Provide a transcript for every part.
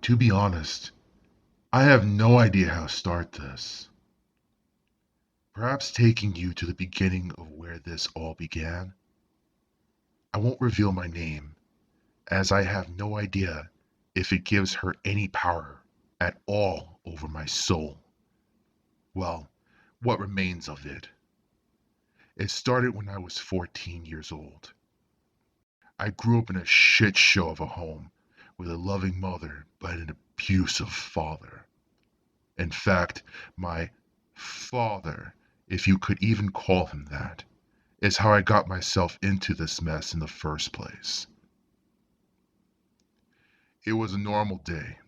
To be honest, I have no idea how to start this. Perhaps taking you to the beginning of where this all began. I won't reveal my name, as I have no idea if it gives her any power at all over my soul. Well, what remains of it. It started when I was 14 years old. I grew up in a shit show of a home with a loving mother but an abusive father. In fact, my father, if you could even call him that, is how I got myself into this mess in the first place. It was a normal day,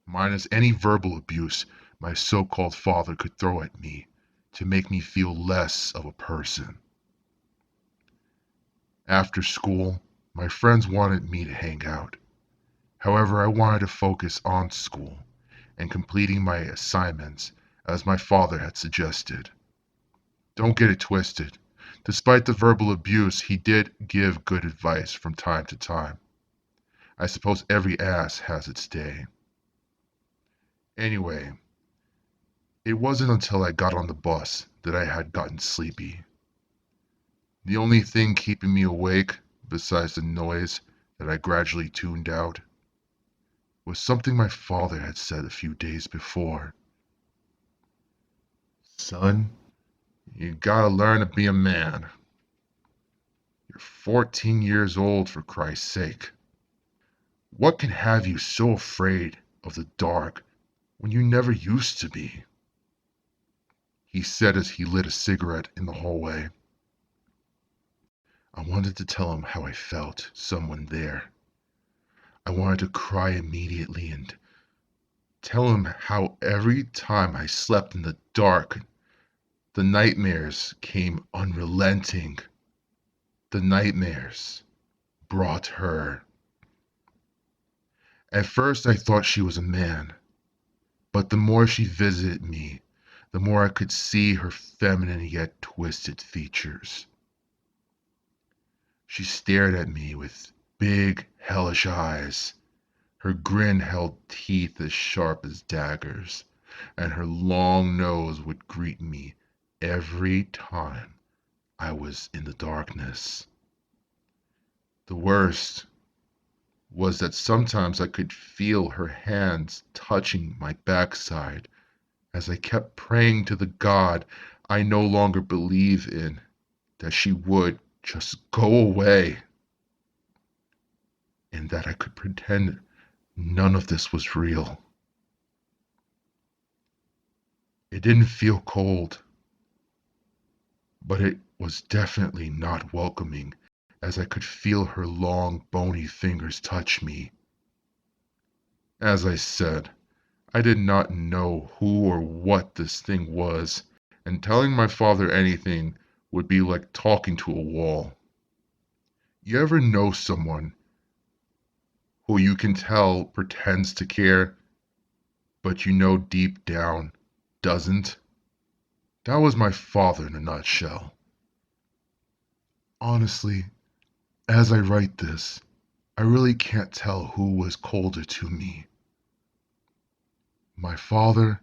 minus any verbal abuse my so-called father could throw at me to make me feel less of a person. After school, my friends wanted me to hang out. However, I wanted to focus on school and completing my assignments as my father had suggested. Don't get it twisted. Despite the verbal abuse, he did give good advice from time to time. I suppose every ass has its day. Anyway, it wasn't until I got on the bus that I had gotten sleepy. The only thing keeping me awake, besides the noise that I gradually tuned out, was something my father had said a few days before. Son, you gotta learn to be a man. You're 14 years old, for Christ's sake. What can have you so afraid of the dark when you never used to be? He said as he lit a cigarette in the hallway. I wanted to tell him how I felt, someone there. I wanted to cry immediately and tell him how every time I slept in the dark, the nightmares came unrelenting. The nightmares brought her. At first I thought she was a man, but the more she visited me, the more I could see her feminine yet twisted features. She stared at me with big, hellish eyes. Her grin held teeth as sharp as daggers, and her long nose would greet me every time I was in the darkness. The worst was that sometimes I could feel her hands touching my backside as I kept praying to the God I no longer believe in that she would just go away and that I could pretend none of this was real. It didn't feel cold, but it was definitely not welcoming as I could feel her long, bony fingers touch me. As I said, I did not know who or what this thing was, and telling my father anything would be like talking to a wall. You ever know someone who you can tell pretends to care, but you know deep down doesn't? That was my father in a nutshell. Honestly, as I write this, I really can't tell who was colder to me, my father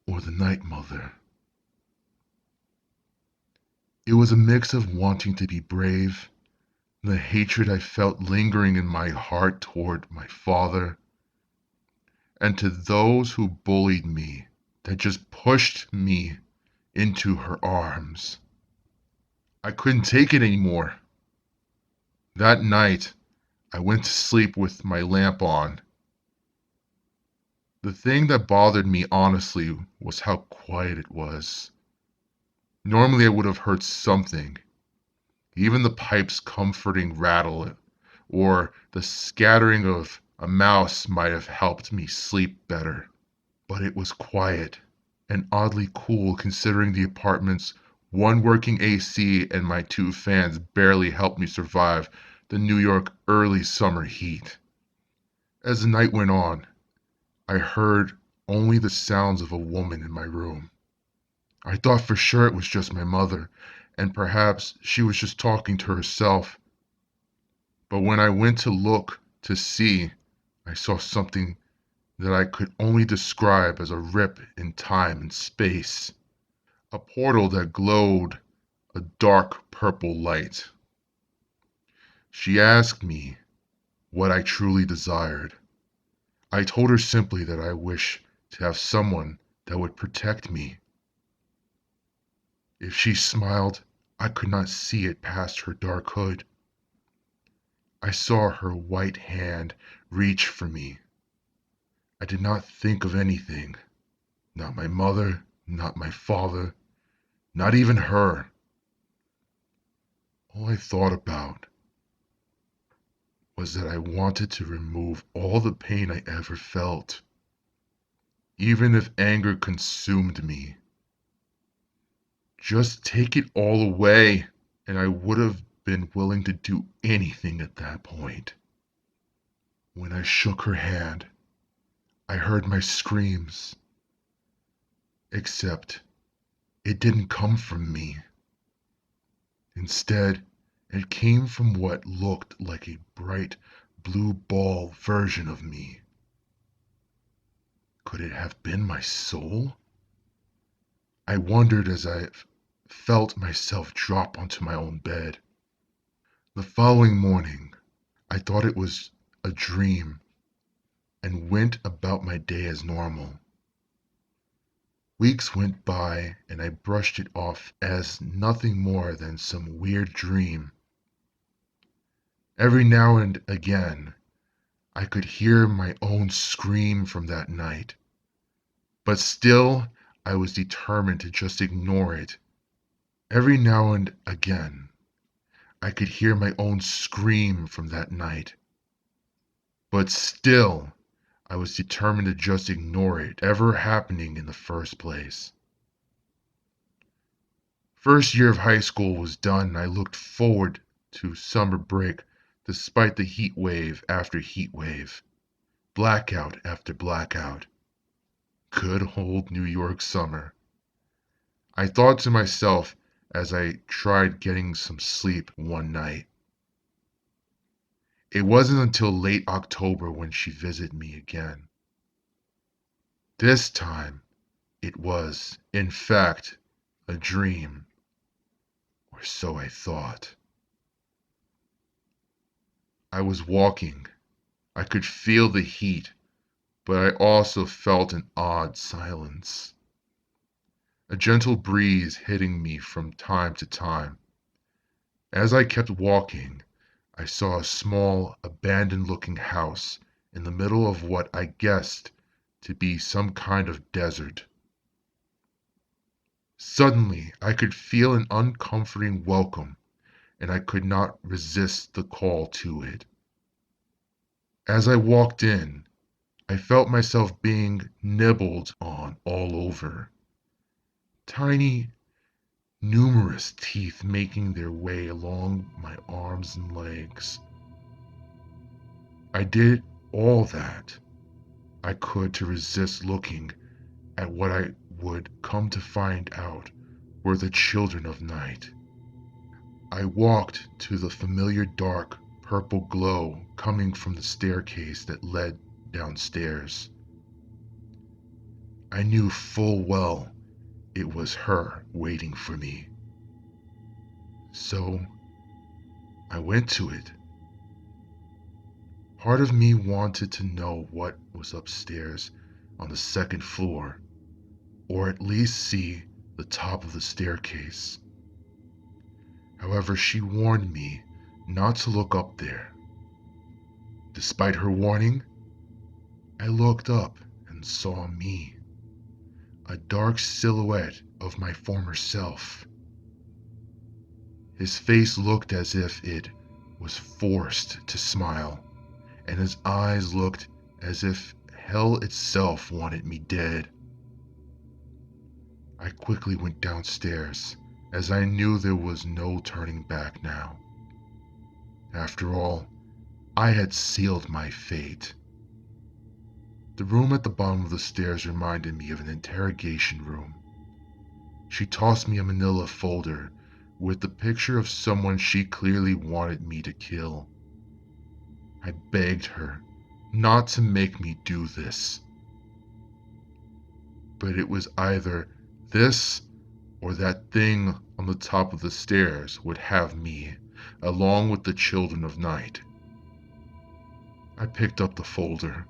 or the Night Mother. It was a mix of wanting to be brave, the hatred I felt lingering in my heart toward my father, and to those who bullied me, that just pushed me into her arms. I couldn't take it anymore. That night, I went to sleep with my lamp on. The thing that bothered me honestly was how quiet it was. Normally I would have heard something, even the pipe's comforting rattle or the scattering of a mouse might have helped me sleep better. But it was quiet and oddly cool considering the apartment's one working AC and my two fans barely helped me survive the New York early summer heat. As the night went on, I heard only the sounds of a woman in my room. I thought for sure it was just my mother, and perhaps she was just talking to herself. But when I went to look to see, I saw something that I could only describe as a rip in time and space, a portal that glowed a dark purple light. She asked me what I truly desired. I told her simply that I wish to have someone that would protect me. If she smiled, I could not see it past her dark hood. I saw her white hand reach for me. I did not think of anything. Not my mother, not my father, not even her. All I thought about was that I wanted to remove all the pain I ever felt, even if anger consumed me. Just take it all away, and I would have been willing to do anything at that point. When I shook her hand, I heard my screams, except it didn't come from me. Instead, it came from what looked like a bright blue ball version of me. Could it have been my soul? I wondered as I felt myself drop onto my own bed. The following morning, I thought it was a dream and went about my day as normal. Weeks went by and I brushed it off as nothing more than some weird dream. Every now and again, I could hear my own scream from that night. But still, I was determined to just ignore it. Every now and again, I could hear my own scream from that night. But still, I was determined to just ignore it ever happening in the first place. First year of high school was done and I looked forward to summer break despite the heat wave after heat wave, blackout after blackout. Good old New York summer. I thought to myself as I tried getting some sleep one night. It wasn't until late October when she visited me again. This time, it was, in fact, a dream, or so I thought. I was walking. I could feel the heat, but I also felt an odd silence. A gentle breeze hitting me from time to time. As I kept walking, I saw a small, abandoned-looking house in the middle of what I guessed to be some kind of desert. Suddenly, I could feel an uncomforting welcome, and I could not resist the call to it. As I walked in, I felt myself being nibbled on all over. Tiny, numerous teeth making their way along my arms and legs. I did all that I could to resist looking at what I would come to find out were the children of night. I walked to the familiar dark purple glow coming from the staircase that led downstairs. I knew full well it was her waiting for me. So I went to it. Part of me wanted to know what was upstairs on the second floor, or at least see the top of the staircase. However, she warned me not to look up there. Despite her warning, I looked up and saw me, a dark silhouette of my former self. His face looked as if it was forced to smile, and his eyes looked as if hell itself wanted me dead. I quickly went downstairs, as I knew there was no turning back now. After all, I had sealed my fate. The room at the bottom of the stairs reminded me of an interrogation room. She tossed me a manila folder with the picture of someone she clearly wanted me to kill. I begged her not to make me do this. but it was either this or that thing on the top of the stairs would have me, along with the children of night. I picked up the folder.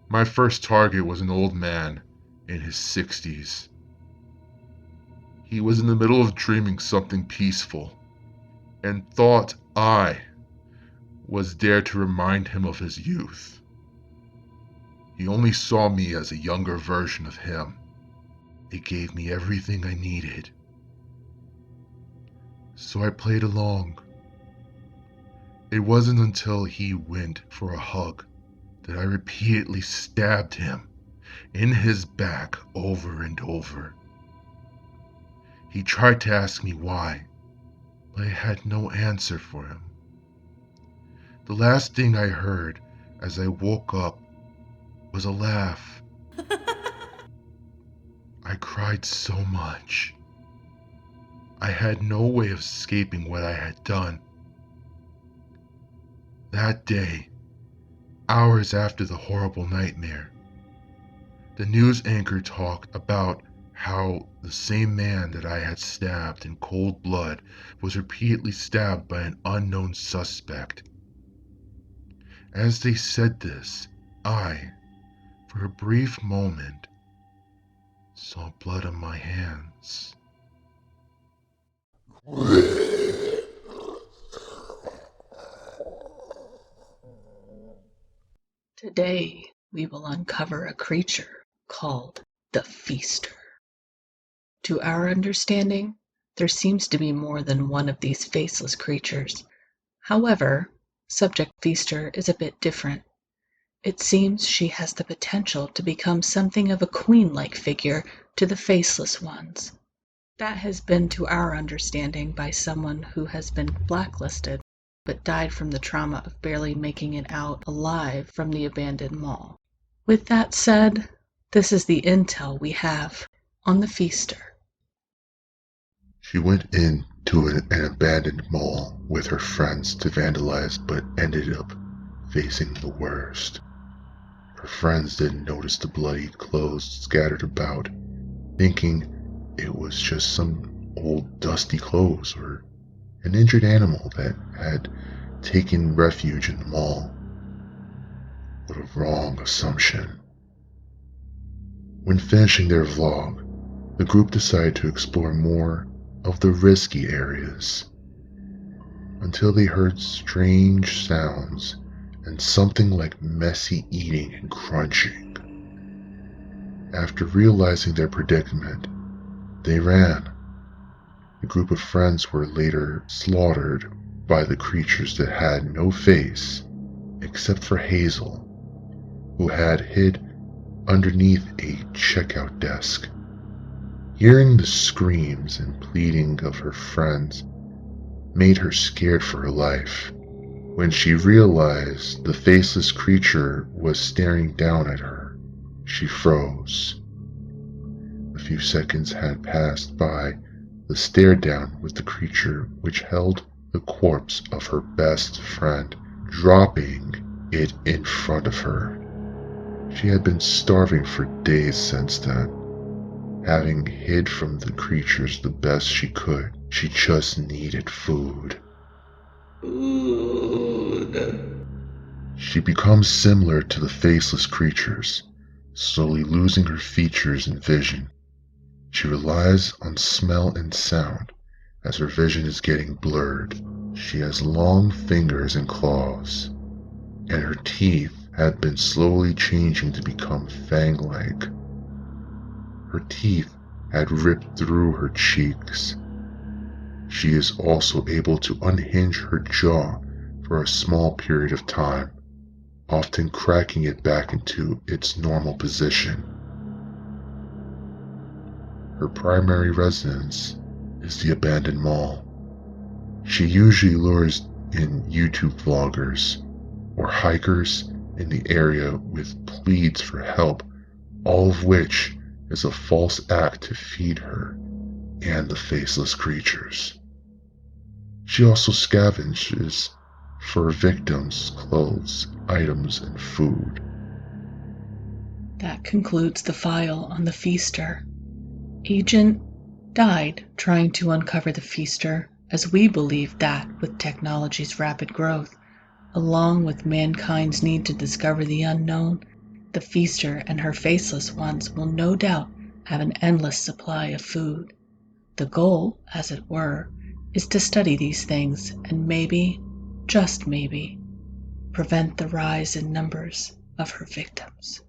My first target was an old man in his 60s. He was in the middle of dreaming something peaceful, and thought I was there to remind him of his youth. He only saw me as a younger version of him. It gave me everything I needed. So I played along. It wasn't until he went for a hug that I repeatedly stabbed him in his back over and over. He tried to ask me why, but I had no answer for him. The last thing I heard as I woke up was a laugh. I cried so much. I had no way of escaping what I had done. That day, hours after the horrible nightmare, the news anchor talked about how the same man that I had stabbed in cold blood was repeatedly stabbed by an unknown suspect. As they said this, I, for a brief moment, saw blood on my hands. Today, we will uncover a creature called the Feaster. To our understanding, there seems to be more than one of these faceless creatures. However, Subject Feaster is a bit different. It seems she has the potential to become something of a queen-like figure to the faceless ones. That has been to our understanding by someone who has been blacklisted but died from the trauma of barely making it out alive from the abandoned mall. With that said, this is the intel we have on the Feaster. She went into an abandoned mall with her friends to vandalize, but ended up facing the worst. Her friends didn't notice the bloody clothes scattered about, thinking it was just some old dusty clothes or an injured animal that had taken refuge in the mall. What a wrong assumption. When finishing their vlog, the group decided to explore more of the risky areas until they heard strange sounds and something like messy eating and crunching. After realizing their predicament, they ran. The group of friends were later slaughtered by the creatures that had no face except for Hazel, who had hid underneath a checkout desk. Hearing the screams and pleading of her friends made her scared for her life. When she realized the faceless creature was staring down at her, she froze. A few seconds had passed by the stare down with the creature, which held the corpse of her best friend, dropping it in front of her. She had been starving for days since then, having hid from the creatures the best she could. She just needed food. She becomes similar to the faceless creatures, slowly losing her features and vision. She relies on smell and sound as her vision is getting blurred. She has long fingers and claws, and her teeth have been slowly changing to become fang-like. Her teeth had ripped through her cheeks. She is also able to unhinge her jaw for a small period of time, often cracking it back into its normal position. Her primary residence is the abandoned mall. She usually lures in YouTube vloggers or hikers in the area with pleads for help, all of which is a false act to feed her and the faceless creatures. She also scavenges for victims' clothes, items, and food. That concludes the file on the feaster. Agent died trying to uncover the feaster, as we believe that with technology's rapid growth, along with mankind's need to discover the unknown, the feaster and her faceless ones will no doubt have an endless supply of food. The goal, as it were, is to study these things and maybe, just maybe, prevent the rise in numbers of her victims.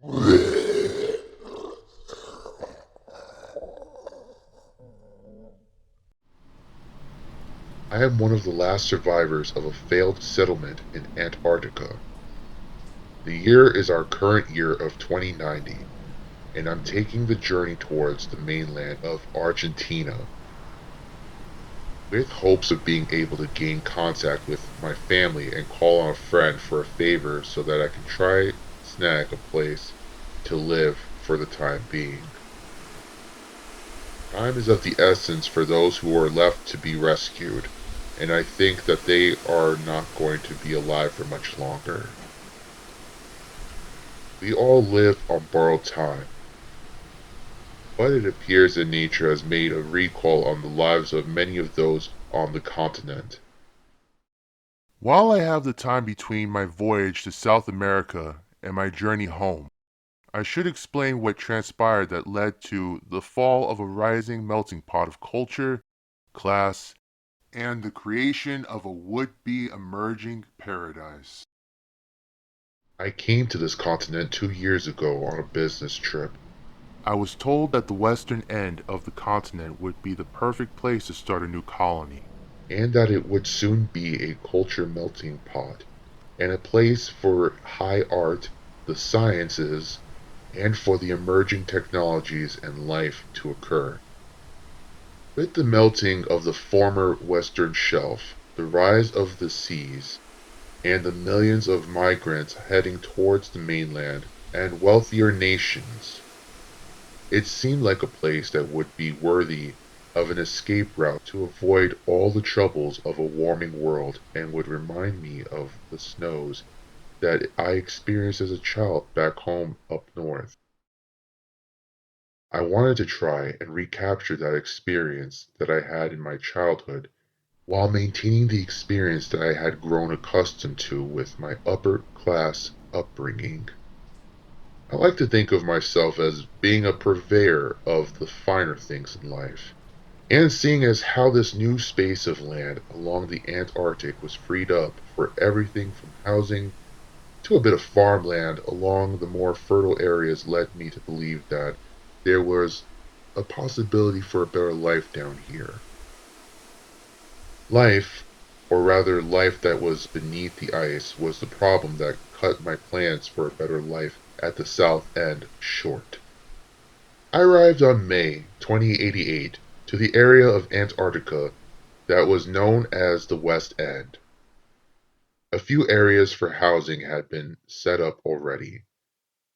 I am one of the last survivors of a failed settlement in Antarctica. The year is our current year of 2090, and I'm taking the journey towards the mainland of Argentina, with hopes of being able to gain contact with my family and call on a friend for a favor so that I can try snag a place to live for the time being. Time is of the essence for those who are left to be rescued, and I think that they are not going to be alive for much longer. We all live on borrowed time, but it appears that nature has made a recall on the lives of many of those on the continent. While I have the time between my voyage to South America and my journey home, I should explain what transpired that led to the fall of a rising melting pot of culture, class, and the creation of a would-be emerging paradise. I came to this continent 2 years ago on a business trip. I was told that the western end of the continent would be the perfect place to start a new colony, and that it would soon be a culture melting pot, and a place for high art, the sciences, and for the emerging technologies and life to occur. With the melting of the former western shelf, the rise of the seas, and the millions of migrants heading towards the mainland and wealthier nations, it seemed like a place that would be worthy of an escape route to avoid all the troubles of a warming world and would remind me of the snows that I experienced as a child back home up north. I wanted to try and recapture that experience that I had in my childhood while maintaining the experience that I had grown accustomed to with my upper class upbringing. I like to think of myself as being a purveyor of the finer things in life, and seeing as how this new space of land along the Antarctic was freed up for everything from housing to a bit of farmland along the more fertile areas led me to believe that there was a possibility for a better life down here. Life, or rather life that was beneath the ice, was the problem that cut my plans for a better life at the South End short. I arrived on May 2088 to the area of Antarctica that was known as the West End. A few areas for housing had been set up already,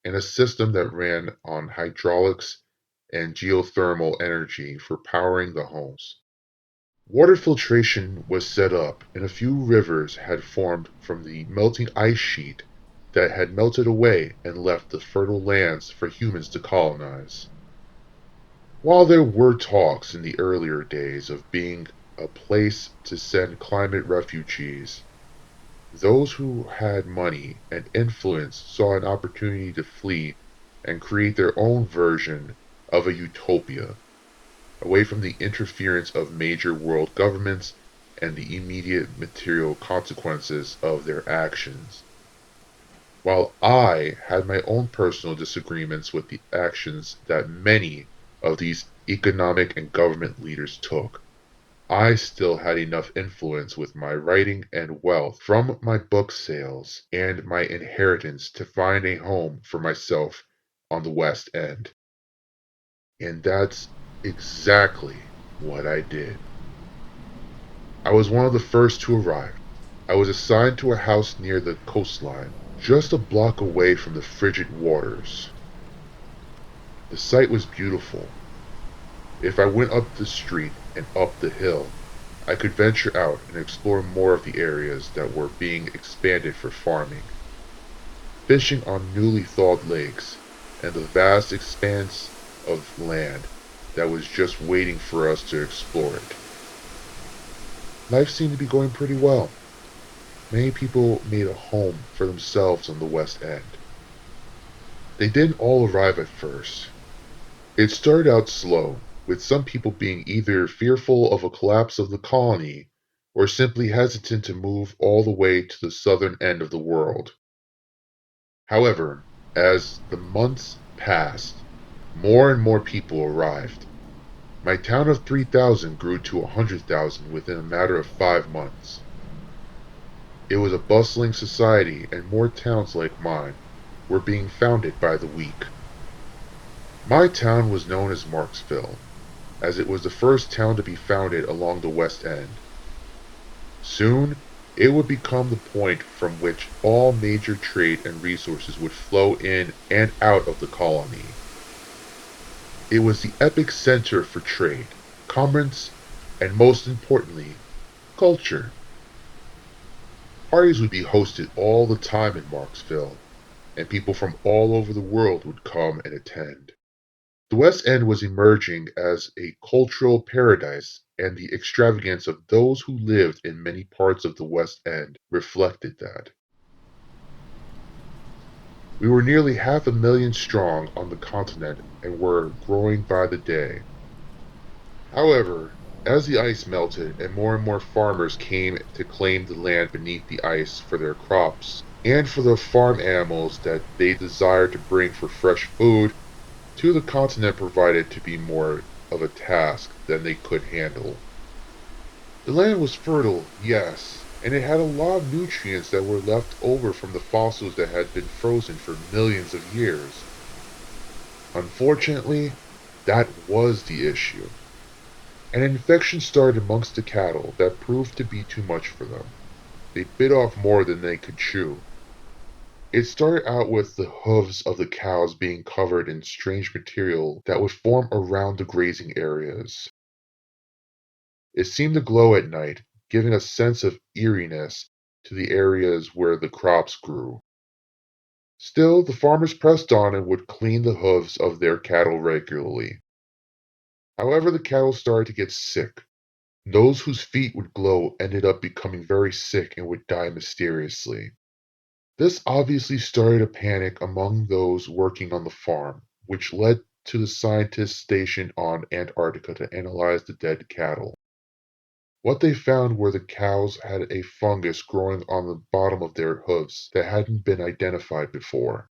and a system that ran on hydraulics and geothermal energy for powering the homes. Water filtration was set up, and a few rivers had formed from the melting ice sheet that had melted away and left the fertile lands for humans to colonize. While there were talks in the earlier days of being a place to send climate refugees, those who had money and influence saw an opportunity to flee and create their own version of a utopia, away from the interference of major world governments and the immediate material consequences of their actions. While I had my own personal disagreements with the actions that many of these economic and government leaders took, I still had enough influence with my writing and wealth from my book sales and my inheritance to find a home for myself on the West End. And that's exactly what I did. I was one of the first to arrive. I was assigned to a house near the coastline, just a block away from the frigid waters. The site was beautiful. If I went up the street and up the hill, I could venture out and explore more of the areas that were being expanded for farming. fishing on newly thawed lakes, and the vast expanse of land that was just waiting for us to explore it. Life seemed to be going pretty well. Many people made a home for themselves on the West End. They didn't all arrive at first. It started out slow, with some people being either fearful of a collapse of the colony or simply hesitant to move all the way to the southern end of the world. However, as the months passed, more and more people arrived. My town of 3,000 grew to 100,000 within a matter of 5 months. It was a bustling society, and more towns like mine were being founded by the week. My town was known as Marksville, as it was the first town to be founded along the West End. Soon, it would become the point from which all major trade and resources would flow in and out of the colony. It was the epic center for trade, commerce, and most importantly, culture. Parties would be hosted all the time in Marksville, and people from all over the world would come and attend. The West End was emerging as a cultural paradise, and the extravagance of those who lived in many parts of the West End reflected that. We were nearly 500,000 strong on the continent and were growing by the day. However, as the ice melted and more farmers came to claim the land beneath the ice for their crops and for the farm animals that they desired to bring for fresh food to the continent provided to be more of a task than they could handle. The land was fertile, yes, and it had a lot of nutrients that were left over from the fossils that had been frozen for millions of years. Unfortunately, that was the issue. An infection started amongst the cattle that proved to be too much for them. They bit off more than they could chew. It started out with the hooves of the cows being covered in strange material that would form around the grazing areas. It seemed to glow at night, giving a sense of eeriness to the areas where the crops grew. Still, the farmers pressed on and would clean the hooves of their cattle regularly. However, the cattle started to get sick. Those whose feet would glow ended up becoming very sick and would die mysteriously. This obviously started a panic among those working on the farm, which led to the scientists stationed on Antarctica to analyze the dead cattle. What they found were the cows had a fungus growing on the bottom of their hooves that hadn't been identified before.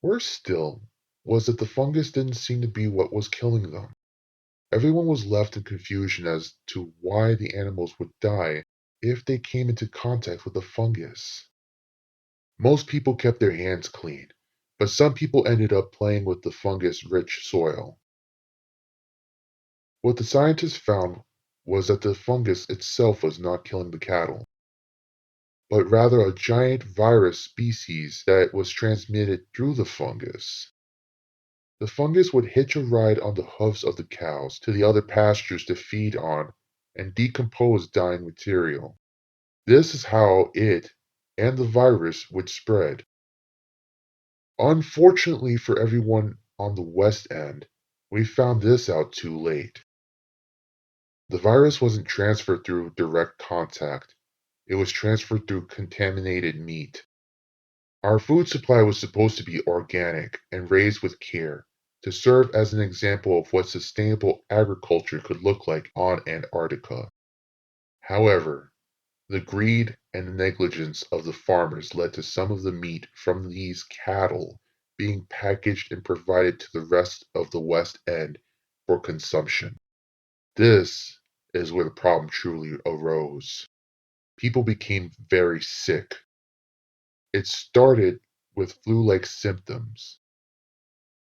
Worse still was that the fungus didn't seem to be what was killing them. Everyone was left in confusion as to why the animals would die if they came into contact with the fungus. Most people kept their hands clean, but some people ended up playing with the fungus-rich soil. What the scientists found was that the fungus itself was not killing the cattle, but rather a giant virus species that was transmitted through the fungus. The fungus would hitch a ride on the hooves of the cows to the other pastures to feed on and decompose dying material. This is how it and the virus would spread. Unfortunately for everyone on the West End, we found this out too late. The virus wasn't transferred through direct contact, it was transferred through contaminated meat. Our food supply was supposed to be organic and raised with care to serve as an example of what sustainable agriculture could look like on Antarctica. However, the greed and the negligence of the farmers led to some of the meat from these cattle being packaged and provided to the rest of the West End for consumption. This is where the problem truly arose. People became very sick. It started with flu-like symptoms.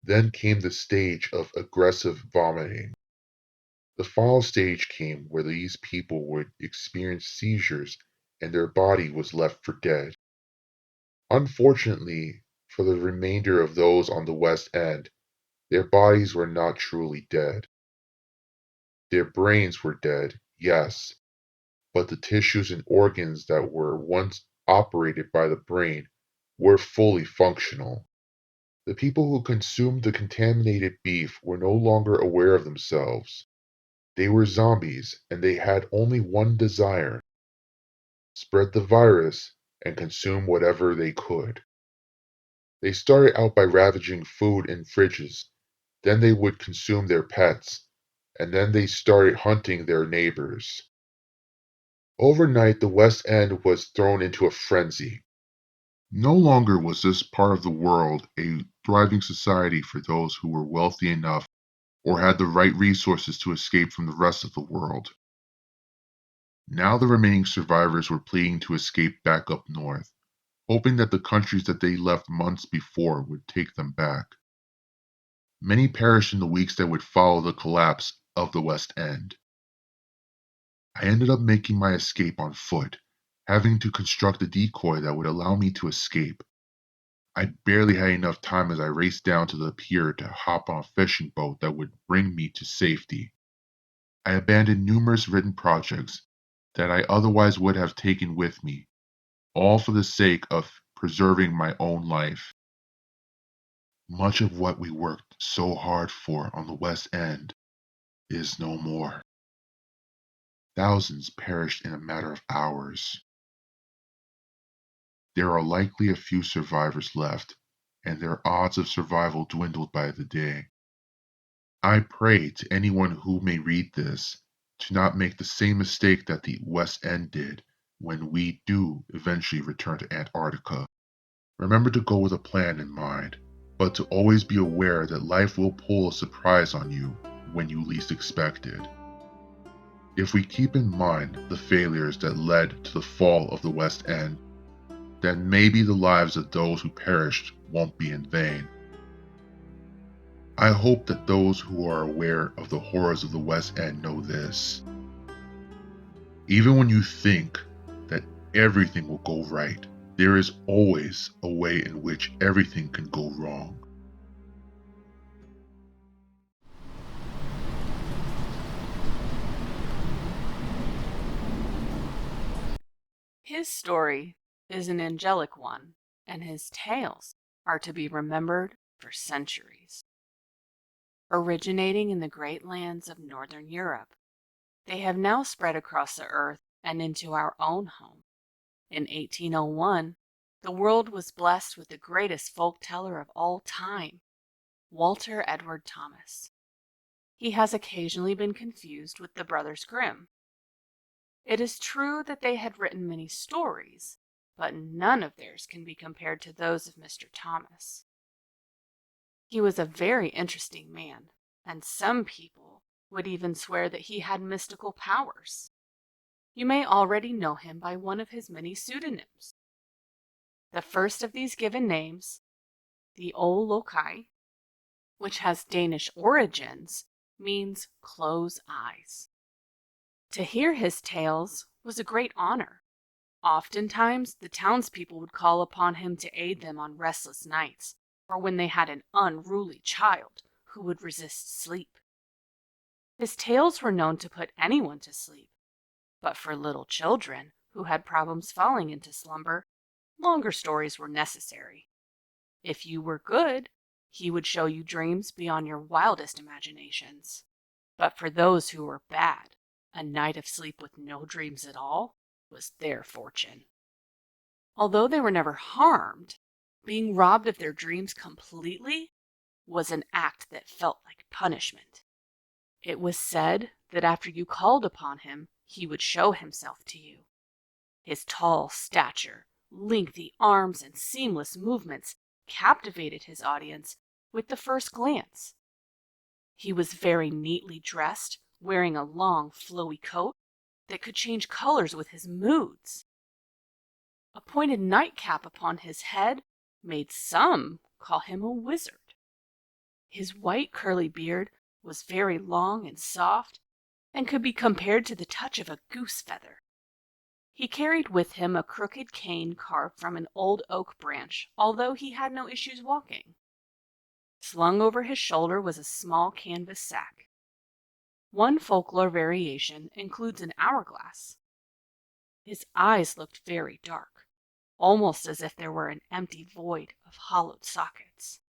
Then came the stage of aggressive vomiting. The final stage came where these people would experience seizures and their body was left for dead. Unfortunately for the remainder of those on the West End, their bodies were not truly dead. Their brains were dead, yes, but the tissues and organs that were once operated by the brain were fully functional. The people who consumed the contaminated beef were no longer aware of themselves. They were zombies, and they had only one desire: spread the virus and consume whatever they could. They started out by ravaging food in fridges, then they would consume their pets, and then they started hunting their neighbors. Overnight, the West End was thrown into a frenzy. No longer was this part of the world a thriving society for those who were wealthy enough or had the right resources to escape from the rest of the world. Now the remaining survivors were pleading to escape back up north, hoping that the countries that they left months before would take them back. Many perished in the weeks that would follow the collapse of the West End. I ended up making my escape on foot, having to construct a decoy that would allow me to escape. I barely had enough time as I raced down to the pier to hop on a fishing boat that would bring me to safety. I abandoned numerous written projects that I otherwise would have taken with me, all for the sake of preserving my own life. Much of what we worked so hard for on the West End is no more. Thousands perished in a matter of hours. There are likely a few survivors left, and their odds of survival dwindled by the day. I pray to anyone who may read this to not make the same mistake that the West End did when we do eventually return to Antarctica. Remember to go with a plan in mind, but to always be aware that life will pull a surprise on you when you least expect it. If we keep in mind the failures that led to the fall of the West End, then maybe the lives of those who perished won't be in vain. I hope that those who are aware of the horrors of the West End know this. Even when you think that everything will go right, there is always a way in which everything can go wrong. His story is an angelic one, and his tales are to be remembered for centuries. Originating in the great lands of Northern Europe, they have now spread across the earth and into our own home. In 1801, the world was blessed with the greatest folk teller of all time, Walter Edward Thomas. He has occasionally been confused with the Brothers Grimm. It is true that they had written many stories, but none of theirs can be compared to those of Mr. Thomas. He was a very interesting man, and some people would even swear that he had mystical powers. You may already know him by one of his many pseudonyms. The first of these given names, the O Lokai, which has Danish origins, means close eyes. To hear his tales was a great honor. Oftentimes, the townspeople would call upon him to aid them on restless nights, or when they had an unruly child who would resist sleep. His tales were known to put anyone to sleep, but for little children who had problems falling into slumber, longer stories were necessary. If you were good, he would show you dreams beyond your wildest imaginations. But for those who were bad, a night of sleep with no dreams at all was their fortune. Although they were never harmed, being robbed of their dreams completely was an act that felt like punishment. It was said that after you called upon him, he would show himself to you. His tall stature, lengthy arms, and seamless movements captivated his audience with the first glance. He was very neatly dressed, wearing a long, flowy coat that could change colors with his moods. A pointed nightcap upon his head made some call him a wizard. His white curly beard was very long and soft, and could be compared to the touch of a goose feather. He carried with him a crooked cane carved from an old oak branch, although he had no issues walking. Slung over his shoulder was a small canvas sack. One folklore variation includes an hourglass. His eyes looked very dark, almost as if there were an empty void of hollowed sockets.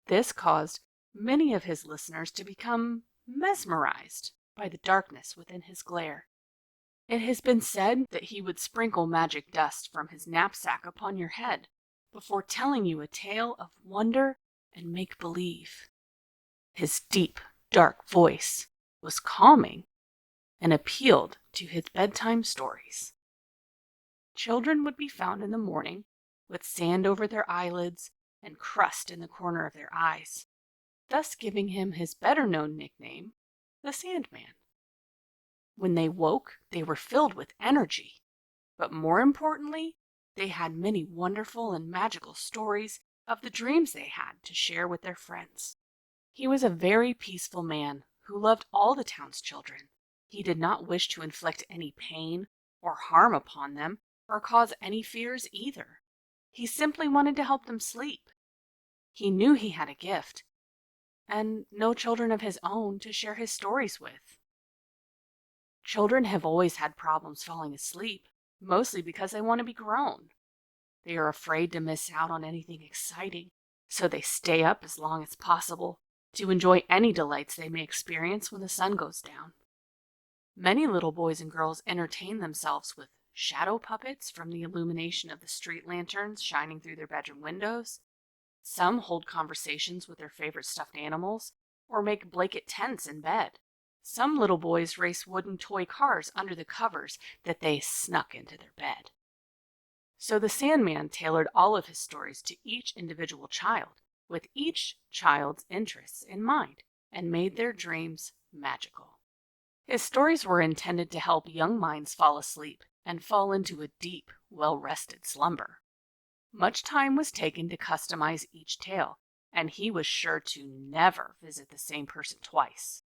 This caused many of his listeners to become mesmerized by the darkness within his glare. It has been said that he would sprinkle magic dust from his knapsack upon your head before telling you a tale of wonder and make-believe. His deep, dark voice was calming and appealed to his bedtime stories. Children would be found in the morning with sand over their eyelids and crust in the corner of their eyes, thus giving him his better-known nickname, the Sandman. When they woke, they were filled with energy, but more importantly, they had many wonderful and magical stories of the dreams they had to share with their friends. He was a very peaceful man who loved all the town's children. He did not wish to inflict any pain or harm upon them or cause any fears either. He simply wanted to help them sleep. He knew he had a gift, and no children of his own to share his stories with. Children have always had problems falling asleep, mostly because they want to be grown. They are afraid to miss out on anything exciting, so they stay up as long as possible to enjoy any delights they may experience when the sun goes down. Many little boys and girls entertain themselves with shadow puppets from the illumination of the street lanterns shining through their bedroom windows. Some hold conversations with their favorite stuffed animals or make blanket tents in bed. Some little boys race wooden toy cars under the covers that they snuck into their bed. So the Sandman tailored all of his stories to each individual child, with each child's interests in mind, and made their dreams magical. His stories were intended to help young minds fall asleep and fall into a deep, well-rested slumber. Much time was taken to customize each tale, and he was sure to never visit the same person twice.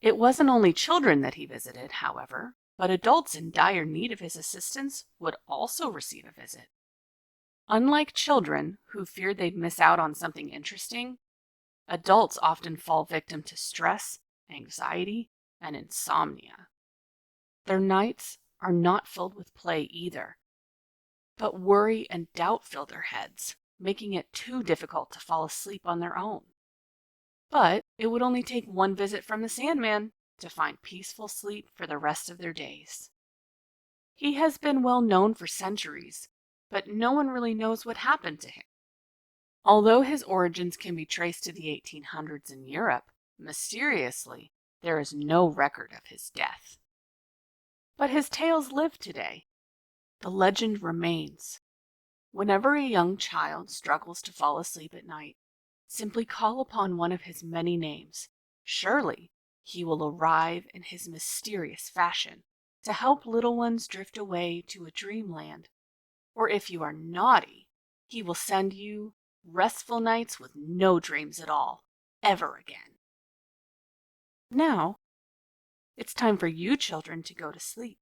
It wasn't only children that he visited, however, but adults in dire need of his assistance would also receive a visit. Unlike children who feared they'd miss out on something interesting, adults often fall victim to stress, anxiety, and insomnia. Their nights are not filled with play either, but worry and doubt fill their heads, making it too difficult to fall asleep on their own. But it would only take one visit from the Sandman to find peaceful sleep for the rest of their days. He has been well known for centuries, but no one really knows what happened to him. Although his origins can be traced to the 1800s in Europe, mysteriously, there is no record of his death. But his tales live today. The legend remains. Whenever a young child struggles to fall asleep at night, simply call upon one of his many names. Surely he will arrive in his mysterious fashion to help little ones drift away to a dreamland. Or if you are naughty, he will send you restful nights with no dreams at all, ever again. Now, it's time for you children to go to sleep.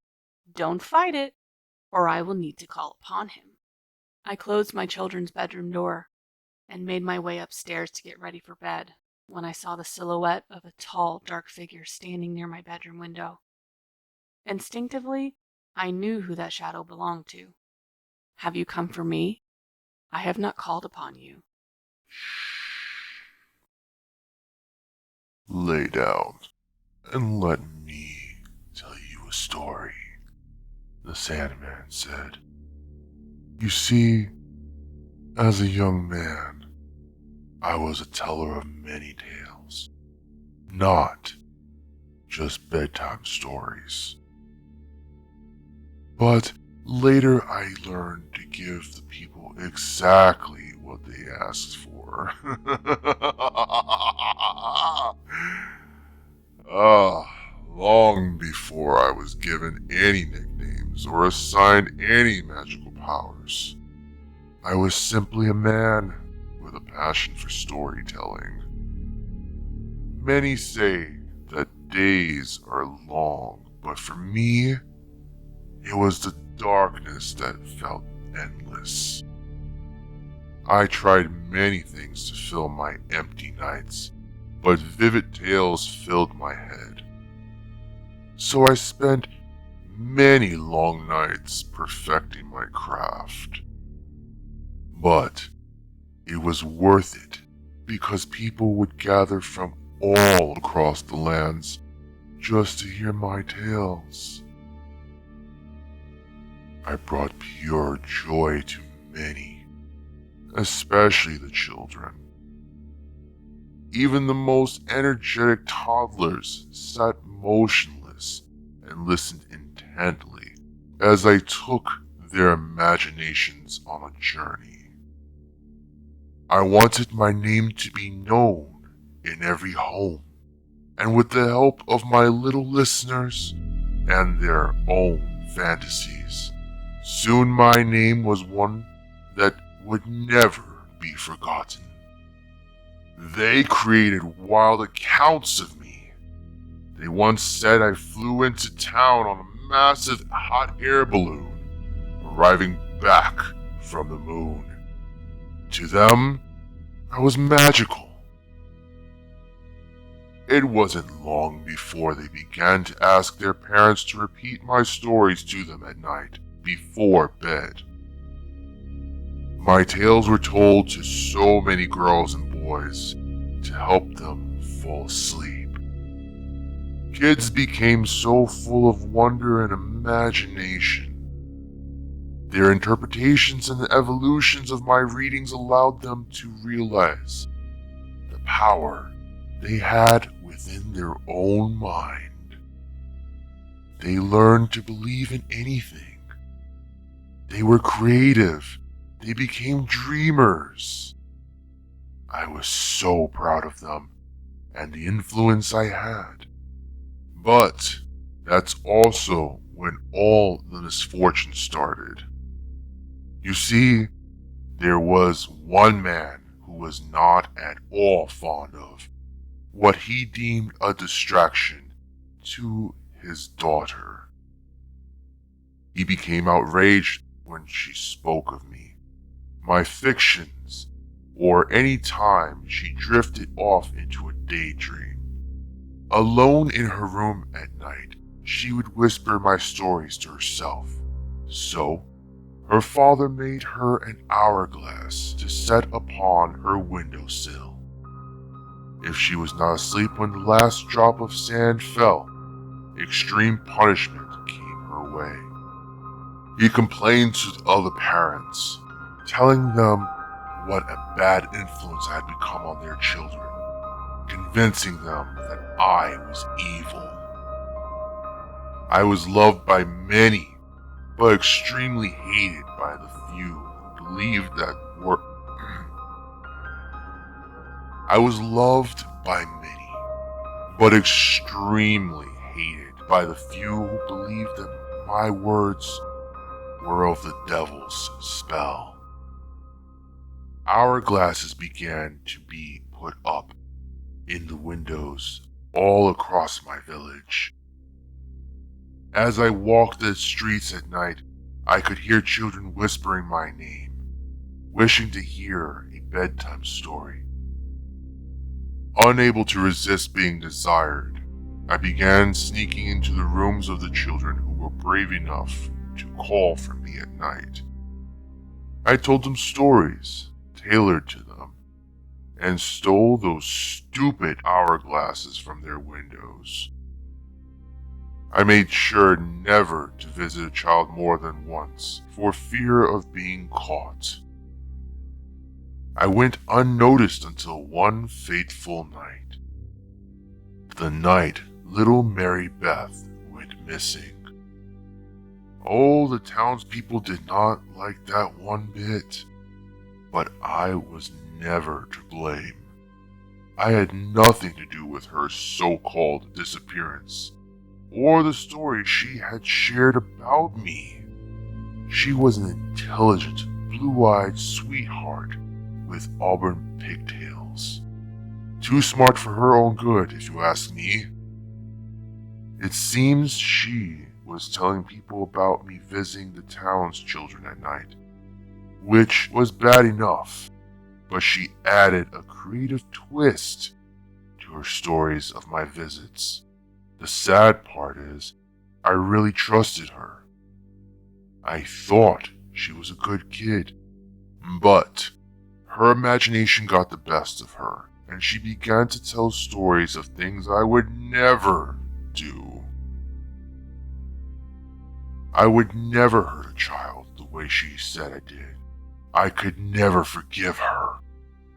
Don't fight it, or I will need to call upon him. I closed my children's bedroom door and made my way upstairs to get ready for bed when I saw the silhouette of a tall, dark figure standing near my bedroom window. Instinctively, I knew who that shadow belonged to. Have you come for me? I have not called upon you. Lay down and let me tell you a story, the Sandman said. You see, as a young man, I was a teller of many tales, not just bedtime stories. But later I learned to give the people exactly what they asked for. Long before I was given any nicknames or assigned any magical powers. I was simply a man with a passion for storytelling. Many say that days are long, but for me, it was the darkness that felt endless. I tried many things to fill my empty nights, but vivid tales filled my head. So I spent many long nights perfecting my craft. But it was worth it because people would gather from all across the lands just to hear my tales. I brought pure joy to many, especially the children. Even the most energetic toddlers sat motionless and listened intently as I took their imaginations on a journey. I wanted my name to be known in every home, and with the help of my little listeners and their own fantasies, soon my name was one that would never be forgotten. They created wild accounts of me. They once said I flew into town on a massive hot air balloon, arriving back from the moon. To them, I was magical. It wasn't long before they began to ask their parents to repeat my stories to them at night before bed. My tales were told to so many girls and boys to help them fall asleep. Kids became so full of wonder and imagination. Their interpretations and the evolutions of my readings allowed them to realize the power they had within their own mind. They learned to believe in anything. They were creative. They became dreamers. I was so proud of them and the influence I had. But that's also when all the misfortune started. You see, there was one man who was not at all fond of what he deemed a distraction to his daughter. He became outraged when she spoke of me, my fictions, or any time she drifted off into a daydream. Alone in her room at night, she would whisper my stories to herself. So, her father made her an hourglass to set upon her windowsill. If she was not asleep when the last drop of sand fell, extreme punishment came her way. He complained to the other parents, telling them what a bad influence I had become on their children, convincing them that I was evil. I was loved by many, but extremely hated by the few who believed that were. I was loved by many, but extremely hated by the few who believed that my words were of the devil's spell. Hourglasses began to be put up in the windows all across my village. As I walked the streets at night, I could hear children whispering my name, wishing to hear a bedtime story. Unable to resist being desired, I began sneaking into the rooms of the children who were brave enough to call for me at night. I told them stories tailored to them, and stole those stupid hourglasses from their windows. I made sure never to visit a child more than once, for fear of being caught. I went unnoticed until one fateful night. The night little Mary Beth went missing. Oh, the townspeople did not like that one bit, but I was never to blame. I had nothing to do with her so-called disappearance, or the story she had shared about me. She was an intelligent, blue-eyed sweetheart with auburn pigtails. Too smart for her own good, if you ask me. It seems she was telling people about me visiting the town's children at night, which was bad enough, but she added a creative twist to her stories of my visits. The sad part is, I really trusted her. I thought she was a good kid. But her imagination got the best of her, and she began to tell stories of things I would never do. I would never hurt a child the way she said I did. I could never forgive her.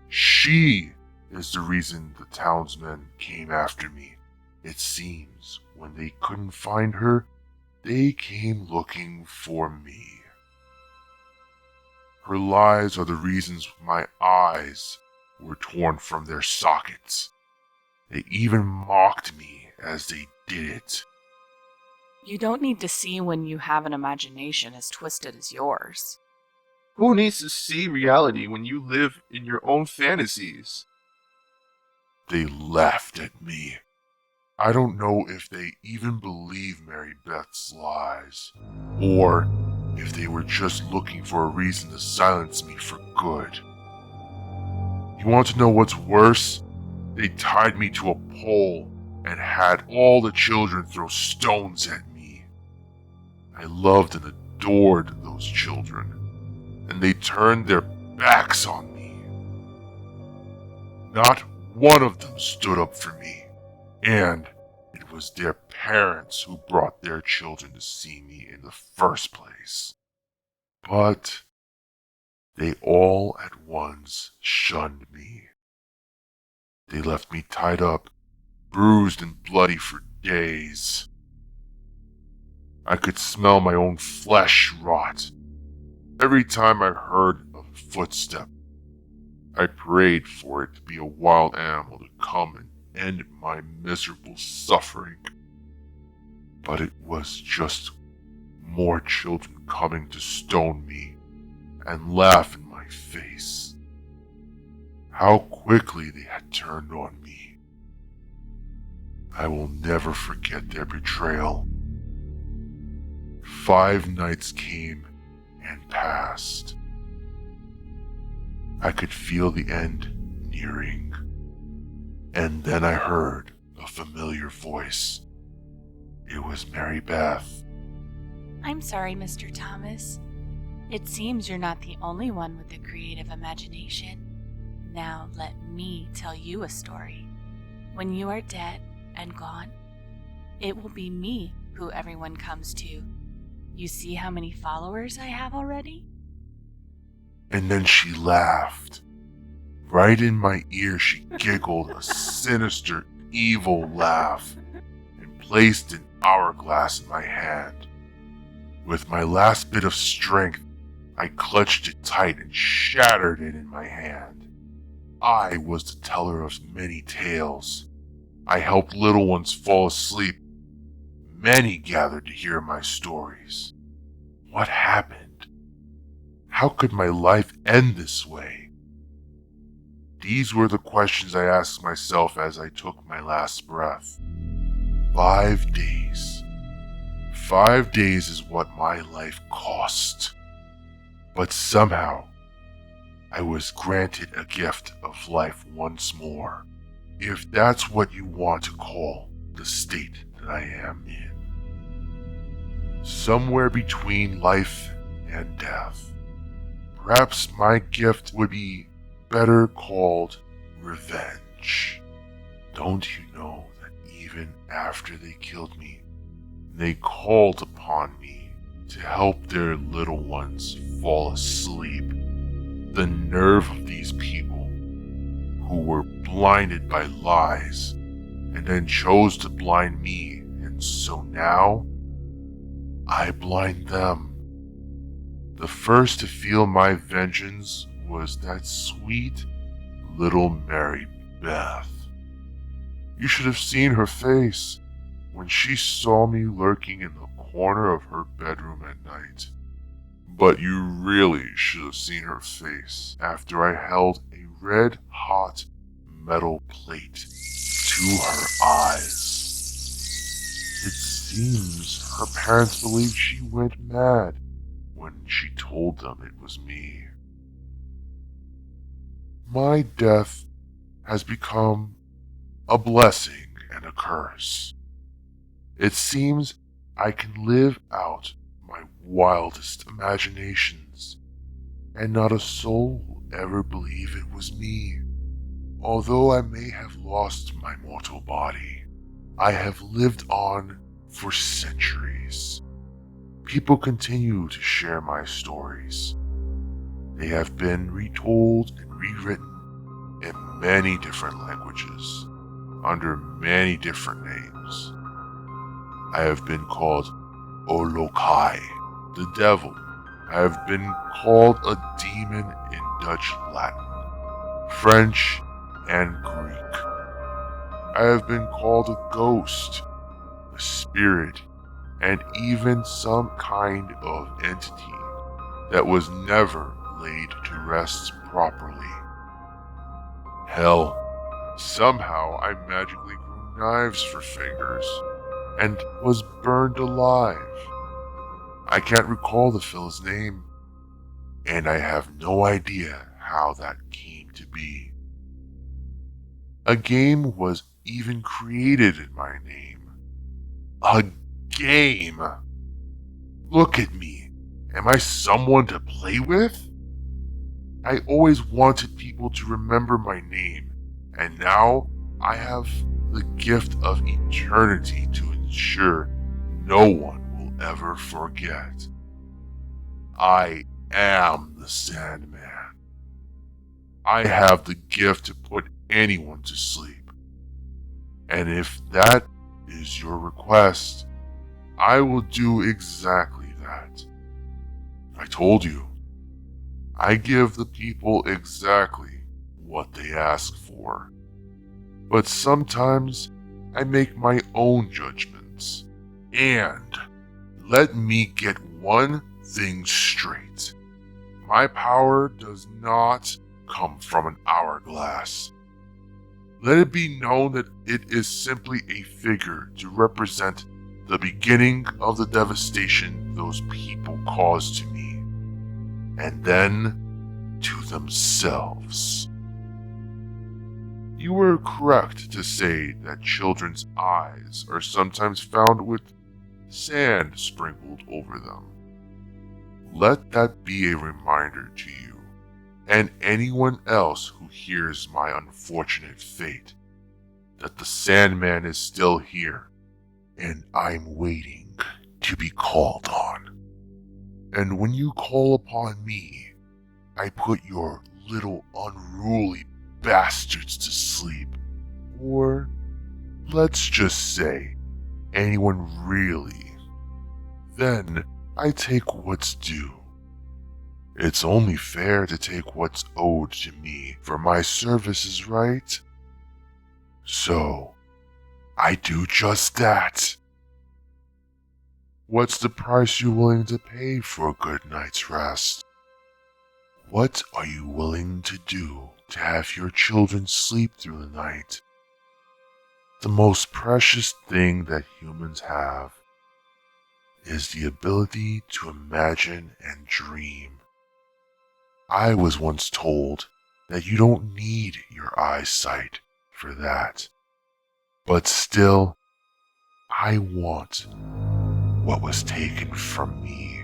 She is the reason the townsmen came after me. It seems when they couldn't find her, they came looking for me. Her lies are the reasons my eyes were torn from their sockets. They even mocked me as they did it. You don't need to see when you have an imagination as twisted as yours. Who needs to see reality when you live in your own fantasies? They laughed at me. I don't know if they even believe Mary Beth's lies, or if they were just looking for a reason to silence me for good. You want to know what's worse? They tied me to a pole and had all the children throw stones at me. I loved and adored those children, and they turned their backs on me. Not one of them stood up for me, and it was their parents who brought their children to see me in the first place. But they all at once shunned me. They left me tied up, bruised and bloody for days. I could smell my own flesh rot. Every time I heard a footstep, I prayed for it to be a wild animal to come and end my miserable suffering. But it was just more children coming to stone me and laugh in my face. How quickly they had turned on me. I will never forget their betrayal. 5 nights came and passed. I could feel the end nearing, and then I heard a familiar voice. It was Mary Beth. I'm sorry, Mr. Thomas. It seems you're not the only one with a creative imagination. Now let me tell you a story. When you are dead and gone, it will be me who everyone comes to. You see how many followers I have already? And then she laughed. Right in my ear, she giggled a sinister, evil laugh and placed an hourglass in my hand. With my last bit of strength, I clutched it tight and shattered it in my hand. I was the teller of many tales. I helped little ones fall asleep. Many gathered to hear my stories. What happened? How could my life end this way? These were the questions I asked myself as I took my last breath. 5 days. 5 days is what my life cost. But somehow, I was granted a gift of life once more, if that's what you want to call the state that I am in. Somewhere between life and death. Perhaps my gift would be better called revenge. Don't you know that even after they killed me, they called upon me to help their little ones fall asleep? The nerve of these people, who were blinded by lies, and then chose to blind me, and so now, I blind them. The first to feel my vengeance was that sweet little Mary Beth. You should have seen her face when she saw me lurking in the corner of her bedroom at night. But you really should have seen her face after I held a red-hot metal plate to her eyes. It seems her parents believed she went mad when she told them it was me. My death has become a blessing and a curse. It seems I can live out my wildest imaginations, and not a soul will ever believe it was me. Although I may have lost my mortal body, I have lived on for centuries. People continue to share my stories. They have been retold and rewritten in many different languages, under many different names. I have been called Olokai, the devil. I have been called a demon in Dutch, Latin, French, and Greek. I have been called a ghost, a spirit, and even some kind of entity that was never laid to rest properly. Hell, somehow I magically grew knives for fingers and was burned alive. I can't recall the fellow's name, and I have no idea how that came to be. A game was even created in my name. A game! Look at me. Am I someone to play with? I always wanted people to remember my name, and now I have the gift of eternity to ensure no one will ever forget. I am the Sandman. I have the gift to put anyone to sleep. And if that is your request, I will do exactly that. I told you, I give the people exactly what they ask for. But sometimes I make my own judgments. And let me get one thing straight. My power does not come from an hourglass. Let it be known that it is simply a figure to represent the beginning of the devastation those people caused to me, and then to themselves. You were correct to say that children's eyes are sometimes found with sand sprinkled over them. Let that be a reminder to you, and anyone else who hears my unfortunate fate, that the Sandman is still here, and I'm waiting to be called on. And when you call upon me, I put your little unruly bastards to sleep. Or, let's just say, anyone really. Then I take what's due. It's only fair to take what's owed to me for my services, right? So, I do just that. What's the price you're willing to pay for a good night's rest? What are you willing to do to have your children sleep through the night? The most precious thing that humans have is the ability to imagine and dream. I was once told that you don't need your eyesight for that. But still, I want what was taken from me.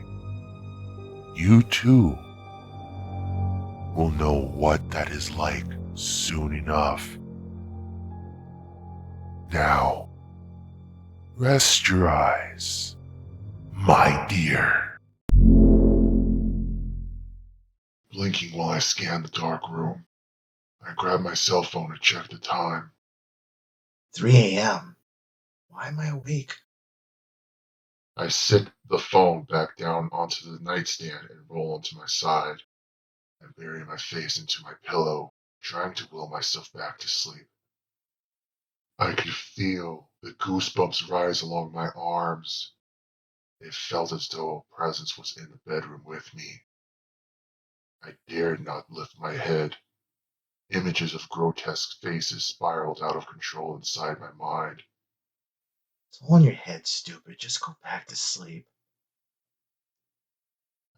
You too will know what that is like soon enough. Now, rest your eyes, my dear. Blinking while I scan the dark room, I grab my cell phone to check the time. 3 a.m. Why am I awake? I sit the phone back down onto the nightstand and roll onto my side. I bury my face into my pillow, trying to will myself back to sleep. I could feel the goosebumps rise along my arms. It felt as though a presence was in the bedroom with me. I dared not lift my head. Images of grotesque faces spiraled out of control inside my mind. It's all in your head, stupid. Just go back to sleep.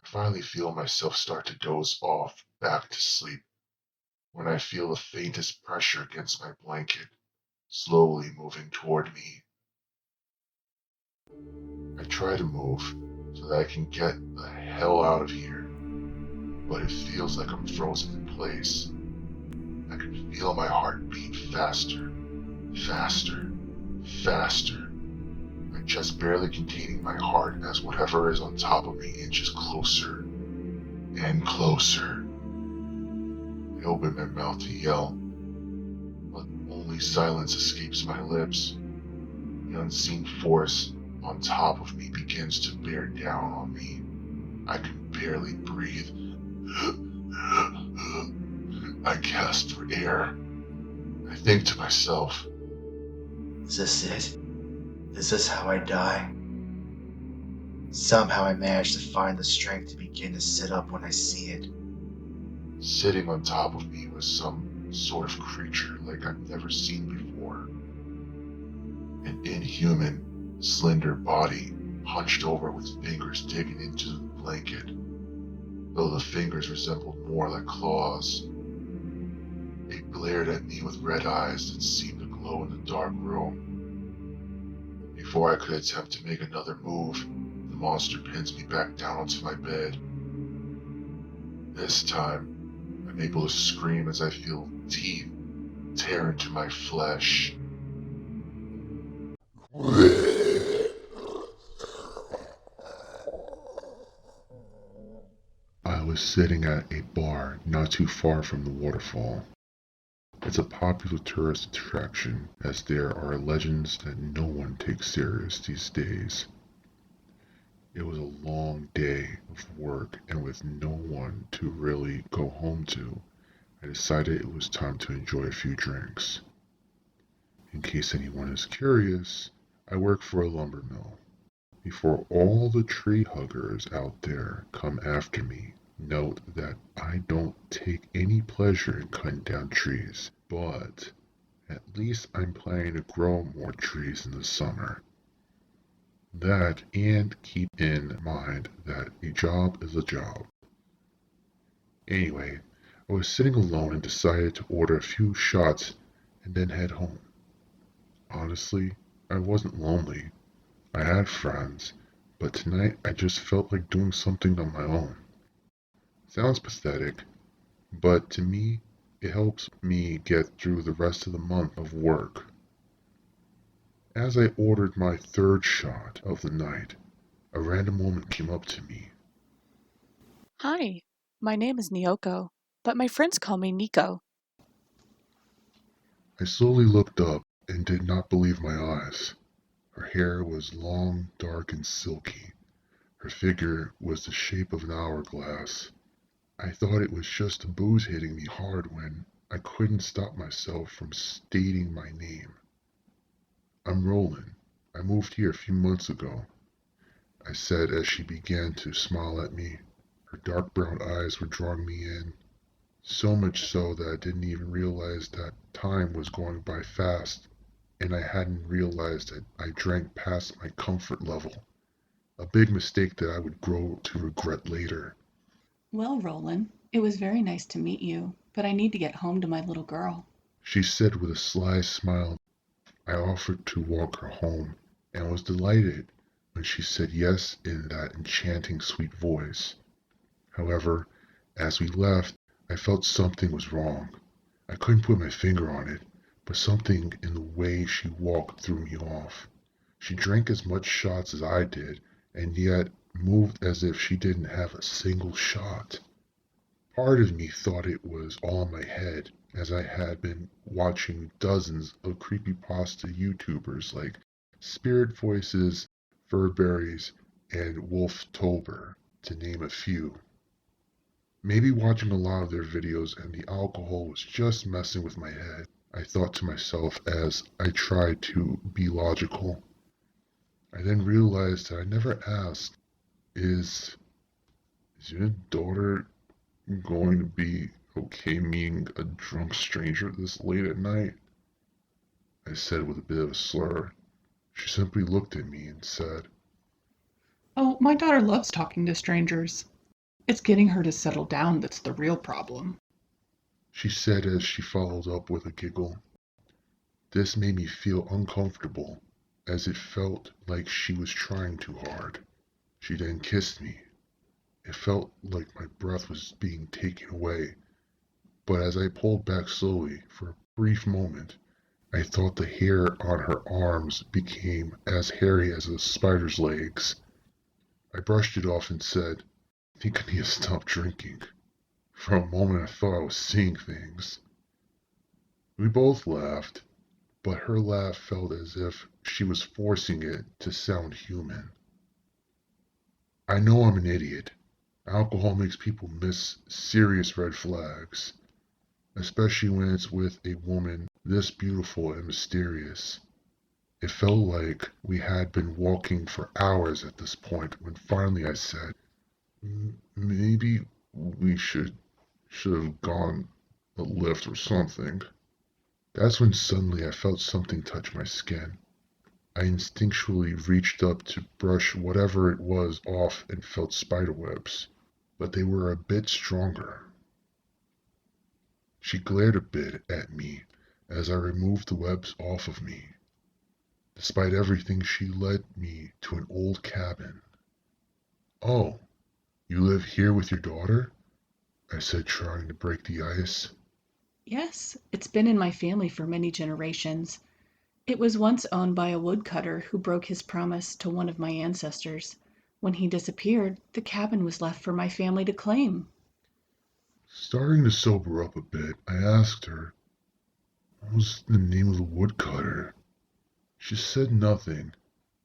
I finally feel myself start to doze off back to sleep when I feel the faintest pressure against my blanket, slowly moving toward me. I try to move so that I can get the hell out of here, but it feels like I'm frozen in place. I can feel my heart beat faster, faster, faster. My chest barely containing my heart as whatever is on top of me inches closer and closer. I open my mouth to yell, but only silence escapes my lips. The unseen force on top of me begins to bear down on me. I can barely breathe. I gasp for air. I think to myself, Is this it? Is this how I die? Somehow I manage to find the strength to begin to sit up when I see it. sitting on top of me was some sort of creature like I've never seen before. An inhuman, slender body, hunched over with fingers digging into the blanket, though the fingers resembled more like claws. It glared at me with red eyes that seemed to glow in the dark room. Before I could attempt to make another move, the monster pins me back down onto my bed. This time, I'm able to scream as I feel teeth tear into my flesh. I was sitting at a bar not too far from the waterfall. It's a popular tourist attraction, as there are legends that no one takes serious these days. It was a long day of work, and with no one to really go home to, I decided it was time to enjoy a few drinks. In case anyone is curious, I work for a lumber mill. Before all the tree huggers out there come after me, note that I don't take any pleasure in cutting down trees, but at least I'm planning to grow more trees in the summer. That, and keep in mind that a job is a job. Anyway, I was sitting alone and decided to order a few shots and then head home. Honestly, I wasn't lonely. I had friends, but tonight I just felt like doing something on my own. Sounds pathetic, but to me, it helps me get through the rest of the month of work. As I ordered my third shot of the night, a random woman came up to me. Hi, my name is Nyoko, but my friends call me Nico. I slowly looked up and did not believe my eyes. Her hair was long, dark, and silky. Her figure was the shape of an hourglass. I thought it was just the booze hitting me hard when I couldn't stop myself from stating my name. I'm Roland. I moved here a few months ago, I said as she began to smile at me. Her dark brown eyes were drawing me in, so much so that I didn't even realize that time was going by fast, and I hadn't realized that I drank past my comfort level. A big mistake that I would grow to regret later. Well, Roland, it was very nice to meet you, but I need to get home to my little girl. She said with a sly smile. I offered to walk her home, and was delighted when she said yes in that enchanting sweet voice. However, as we left, I felt something was wrong. I couldn't put my finger on it, but something in the way she walked threw me off. She drank as much shots as I did, and yet moved as if she didn't have a single shot. Part of me thought it was all in my head, as I had been watching dozens of creepypasta YouTubers like Spirit Voices, Furberries, and Wolftober, to name a few. Maybe watching a lot of their videos and the alcohol was just messing with my head, I thought to myself as I tried to be logical. I then realized that I never asked, is your daughter going to be okay meeting a drunk stranger this late at night? I said with a bit of a slur. She simply looked at me and said, Oh, my daughter loves talking to strangers. It's getting her to settle down that's the real problem. she said as she followed up with a giggle. This made me feel uncomfortable, as it felt like she was trying too hard. She then kissed me. It felt like my breath was being taken away, but as I pulled back slowly for a brief moment, I thought the hair on her arms became as hairy as a spider's legs. I brushed it off and said, I think I need to stop drinking. For a moment I thought I was seeing things. We both laughed, but her laugh felt as if she was forcing it to sound human. I know I'm an idiot. Alcohol makes people miss serious red flags, especially when it's with a woman this beautiful and mysterious. It felt like we had been walking for hours at this point when finally I said, Maybe we should have gone a lift or something." That's when suddenly I felt something touch my skin. I instinctually reached up to brush whatever it was off and felt spiderwebs, but they were a bit stronger. She glared a bit at me as I removed the webs off of me. Despite everything, she led me to an old cabin. "Oh, you live here with your daughter?" I said, trying to break the ice. Yes, it's been in my family for many generations. It was once owned by a woodcutter who broke his promise to one of my ancestors. When he disappeared, the cabin was left for my family to claim. Starting to sober up a bit, I asked her, "What was the name of the woodcutter?" She said nothing,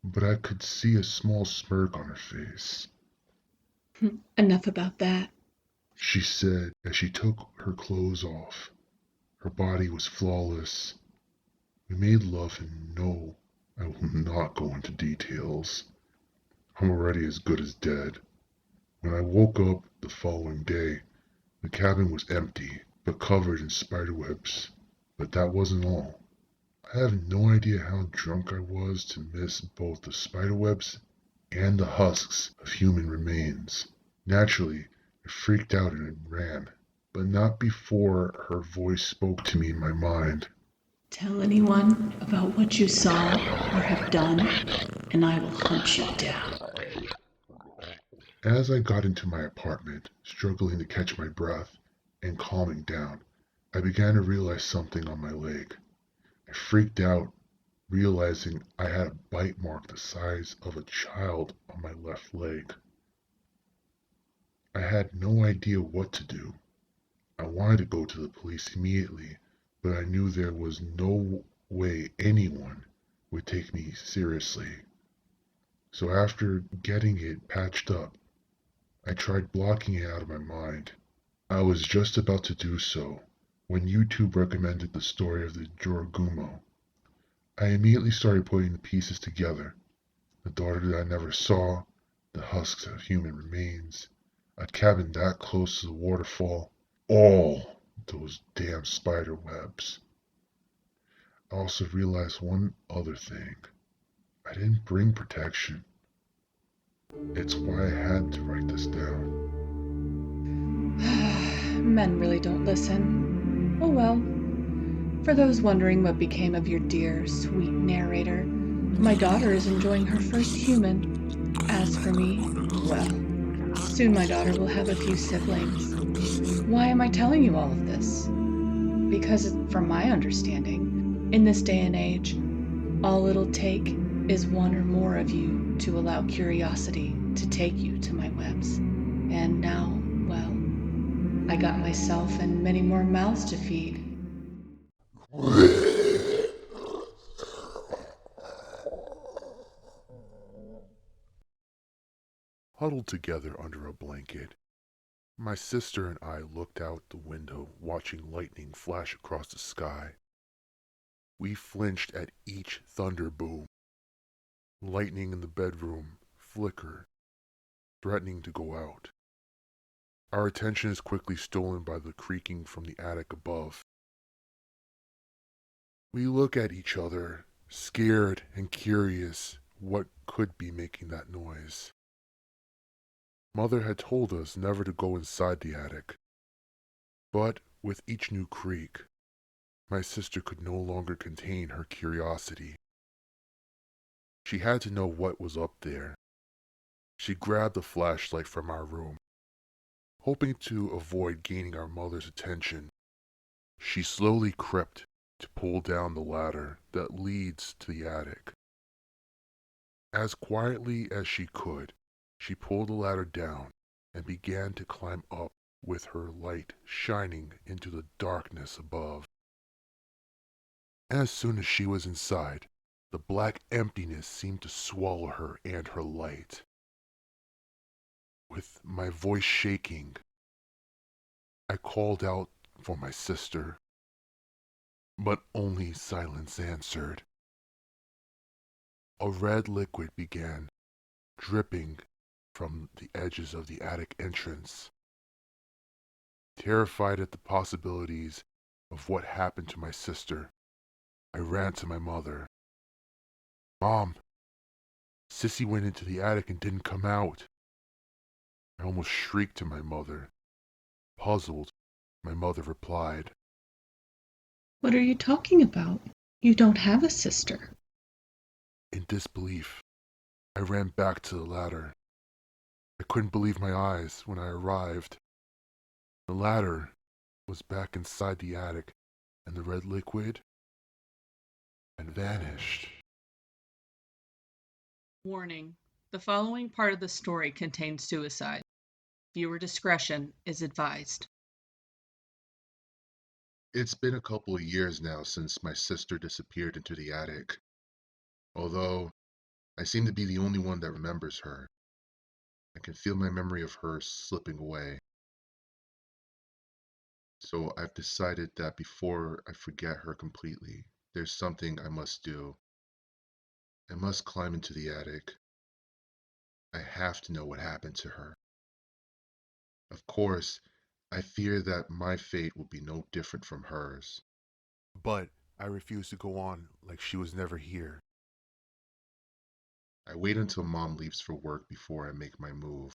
but I could see a small smirk on her face. Enough about that. She said as she took her clothes off. Her body was flawless. We made love, and no, I will not go into details. I'm already as good as dead. When I woke up the following day, the cabin was empty, but covered in spiderwebs. But that wasn't all. I have no idea how drunk I was to miss both the spiderwebs and the husks of human remains. Naturally, I freaked out and ran, but not before her voice spoke to me in my mind. Tell anyone about what you saw or have done, and I will hunt you down. As I got into my apartment, struggling to catch my breath and calming down, I began to realize something on my leg. I freaked out, realizing I had a bite mark the size of a child on my left leg. I had no idea what to do. I wanted to go to the police immediately, but I knew there was no way anyone would take me seriously. So after getting it patched up, I tried blocking it out of my mind. I was just about to do so when YouTube recommended the story of the Jorogumo. I immediately started putting the pieces together. The daughter that I never saw, the husks of human remains, a cabin that close to the waterfall, all those damn spider webs. I also realized one other thing. I didn't bring protection. It's why I had to write this down. Men really don't listen. Oh well. For those wondering what became of your dear, sweet narrator, my daughter is enjoying her first human. As for me, well, soon my daughter will have a few siblings. Why am I telling you all of this? Because, from my understanding, in this day and age, all it'll take is one or more of you to allow curiosity to take you to my webs. And now, well, I got myself and many more mouths to feed. Huddled together under a blanket, my sister and I looked out the window, watching lightning flash across the sky. We flinched at each thunder boom. Lightning in the bedroom flickered, threatening to go out. Our attention is quickly stolen by the creaking from the attic above. We look at each other, scared and curious what could be making that noise. Mother had told us never to go inside the attic. But with each new creak, my sister could no longer contain her curiosity. She had to know what was up there. She grabbed the flashlight from our room. Hoping to avoid gaining our mother's attention, she slowly crept to pull down the ladder that leads to the attic. As quietly as she could, she pulled the ladder down and began to climb up with her light shining into the darkness above. As soon as she was inside, the black emptiness seemed to swallow her and her light. With my voice shaking, I called out for my sister, but only silence answered. A red liquid began dripping from the edges of the attic entrance. Terrified at the possibilities of what happened to my sister, I ran to my mother. "Mom, Sissy went into the attic and didn't come out." I almost shrieked to my mother. Puzzled, my mother replied, What are you talking about? You don't have a sister. In disbelief, I ran back to the ladder. I couldn't believe my eyes when I arrived. The ladder was back inside the attic, and the red liquid had vanished. Warning: the following part of the story contains suicide. Viewer discretion is advised. It's been a couple of years now since my sister disappeared into the attic. Although I seem to be the only one that remembers her, I can feel my memory of her slipping away. So I've decided that before I forget her completely, there's something I must do. I must climb into the attic. I have to know what happened to her. Of course, I fear that my fate will be no different from hers. But I refuse to go on like she was never here. I wait until Mom leaves for work before I make my move.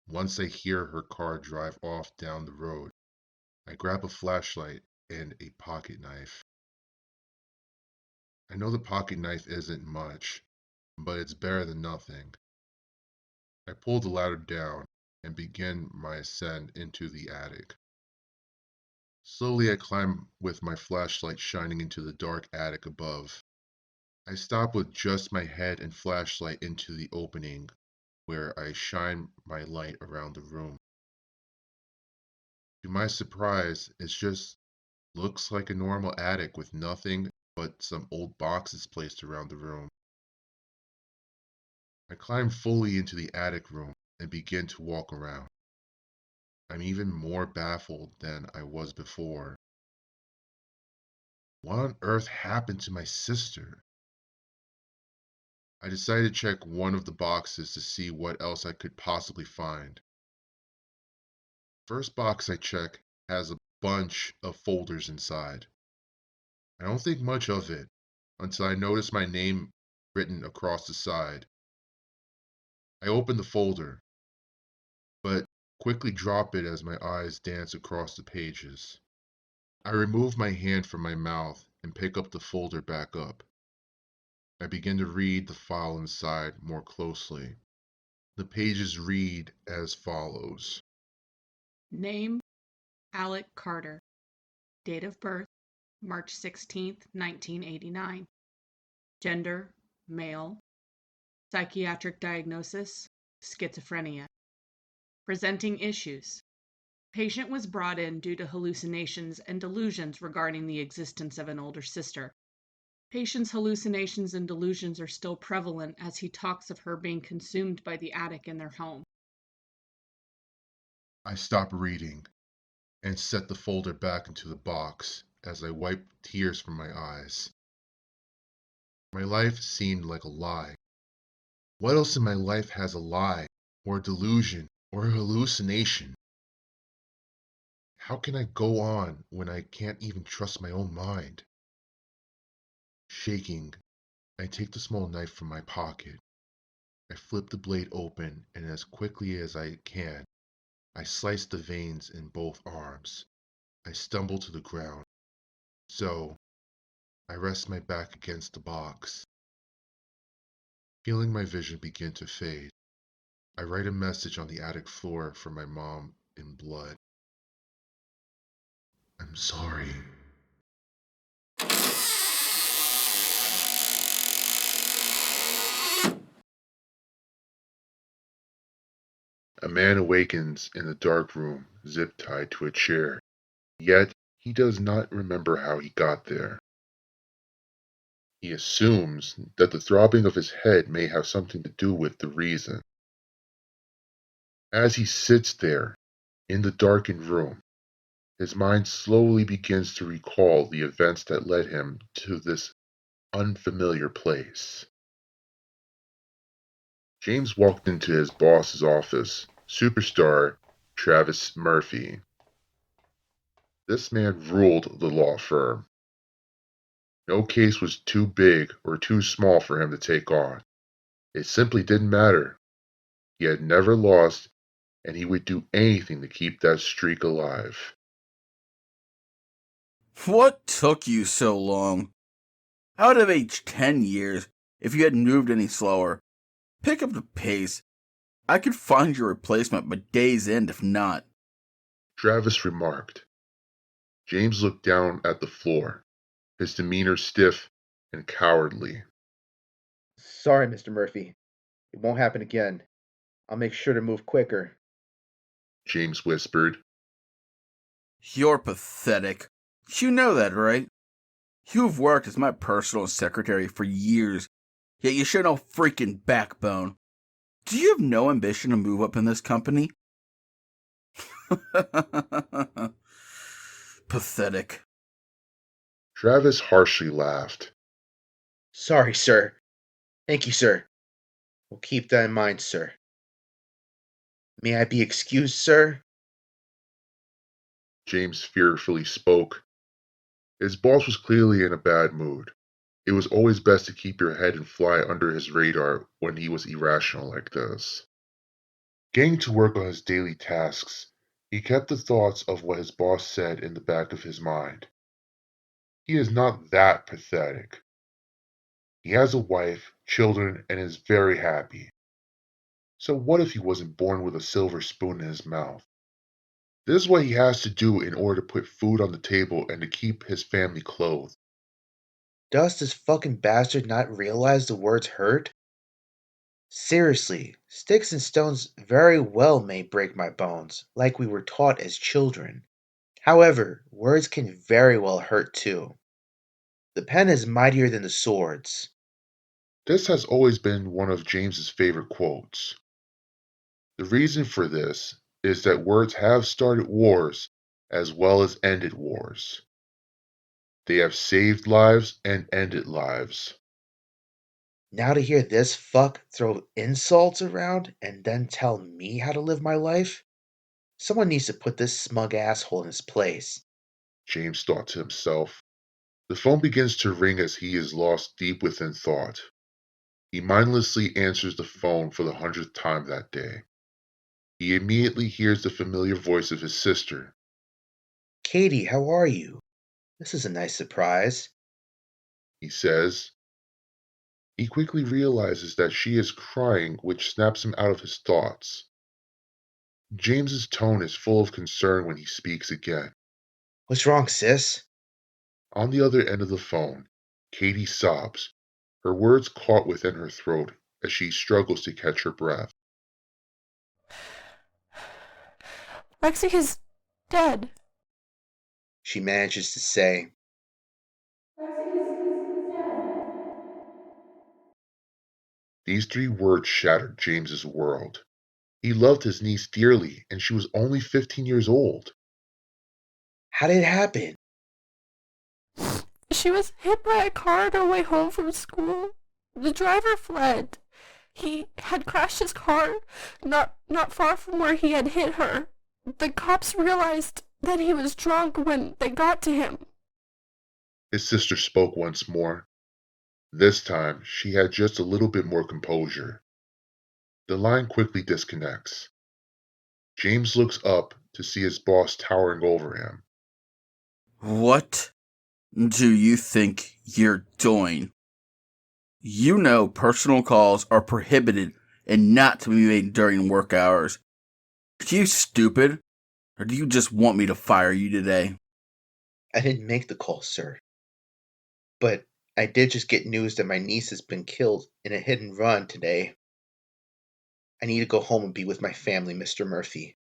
Once I hear her car drive off down the road, I grab a flashlight and a pocket knife. I know the pocket knife isn't much, but it's better than nothing. I pull the ladder down and begin my ascent into the attic. Slowly I climb with my flashlight shining into the dark attic above. I stop with just my head and flashlight into the opening, where I shine my light around the room. To my surprise, it just looks like a normal attic with nothing but some old boxes placed around the room. I climb fully into the attic room and begin to walk around. I'm even more baffled than I was before. What on earth happened to my sister? I decided to check one of the boxes to see what else I could possibly find. First box I check has a bunch of folders inside. I don't think much of it until I notice my name written across the side. I open the folder, but quickly drop it as my eyes dance across the pages. I remove my hand from my mouth and pick up the folder back up. I begin to read the file inside more closely. The pages read as follows. Name: Alec Carter. Date of birth: March 16th, 1989. Gender: male. Psychiatric diagnosis: schizophrenia. Presenting issues: patient was brought in due to hallucinations and delusions regarding the existence of an older sister. Patient's hallucinations and delusions are still prevalent as he talks of her being consumed by the attic in their home. I stop reading and set the folder back into the box as I wipe tears from my eyes. My life seemed like a lie. What else in my life has a lie, or a delusion, or a hallucination? How can I go on when I can't even trust my own mind? Shaking, I take the small knife from my pocket. I flip the blade open, and as quickly as I can, I slice the veins in both arms. I stumble to the ground. So, I rest my back against the box. Feeling my vision begin to fade, I write a message on the attic floor for my mom in blood. I'm sorry. A man awakens in the dark room, zip-tied to a chair. Yet, he does not remember how he got there. He assumes that the throbbing of his head may have something to do with the reason. As he sits there, in the darkened room, his mind slowly begins to recall the events that led him to this unfamiliar place. James walked into his boss's office, superstar Travis Murphy. This man ruled the law firm. No case was too big or too small for him to take on. It simply didn't matter. He had never lost, and he would do anything to keep that streak alive. What took you so long? I would have aged 10 years if you hadn't moved any slower. Pick up the pace. I could find your replacement by day's end if not. Travis remarked. James looked down at the floor, his demeanor stiff and cowardly. Sorry, Mr. Murphy. It won't happen again. I'll make sure to move quicker. James whispered. You're pathetic. You know that, right? You've worked as my personal secretary for years, yet you show no freaking backbone. Do you have no ambition to move up in this company? Pathetic. Travis harshly laughed. Sorry, sir. Thank you, sir. We'll keep that in mind, sir. May I be excused, sir? James fearfully spoke. His boss was clearly in a bad mood. It was always best to keep your head and fly under his radar when he was irrational like this. Getting to work on his daily tasks, he kept the thoughts of what his boss said in the back of his mind. He is not that pathetic. He has a wife, children, and is very happy. So what if he wasn't born with a silver spoon in his mouth? This is what he has to do in order to put food on the table and to keep his family clothed. Does this fucking bastard not realize the words hurt? Seriously, sticks and stones very well may break my bones, like we were taught as children. However, words can very well hurt too. The pen is mightier than the swords. This has always been one of James's favorite quotes. The reason for this is that words have started wars as well as ended wars. They have saved lives and ended lives. Now to hear this fuck throw insults around and then tell me how to live my life? Someone needs to put this smug asshole in his place. James thought to himself. The phone begins to ring as he is lost deep within thought. He mindlessly answers the phone for the 100th time that day. He immediately hears the familiar voice of his sister. Katie, how are you? This is a nice surprise. He says. He quickly realizes that she is crying, which snaps him out of his thoughts. James's tone is full of concern when he speaks again. What's wrong, sis? On the other end of the phone, Katie sobs, her words caught within her throat as she struggles to catch her breath. Lexi is dead. She manages to say. These three words shattered James's world. He loved his niece dearly, and she was only 15 years old. How did it happen? She was hit by a car on her way home from school. The driver fled. He had crashed his car not far from where he had hit her. The cops realized that he was drunk when they got to him. His sister spoke once more. This time, she had just a little bit more composure. The line quickly disconnects. James looks up to see his boss towering over him. What do you think you're doing? You know personal calls are prohibited and not to be made during work hours. Are you stupid? Or do you just want me to fire you today? I didn't make the call, sir. But I did just get news that my niece has been killed in a hit and run today. I need to go home and be with my family, Mr. Murphy.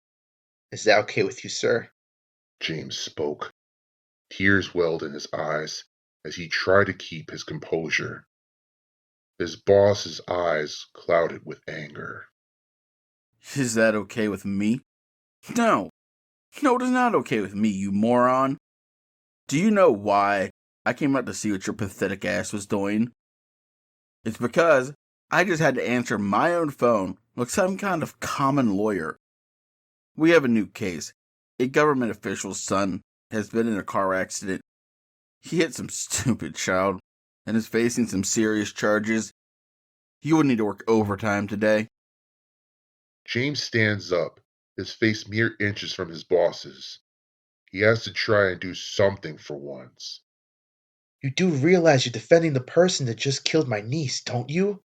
Is that okay with you, sir? James spoke. Tears welled in his eyes as he tried to keep his composure. His boss's eyes clouded with anger. Is that okay with me? No. No, it is not okay with me, you moron. Do you know why I came out to see what your pathetic ass was doing? It's because I just had to answer my own phone like some kind of common lawyer. We have a new case. A government official's son has been in a car accident. He hit some stupid child and is facing some serious charges. He would need to work overtime today. James stands up, his face mere inches from his boss's. He has to try and do something for once. You do realize you're defending the person that just killed my niece, don't you?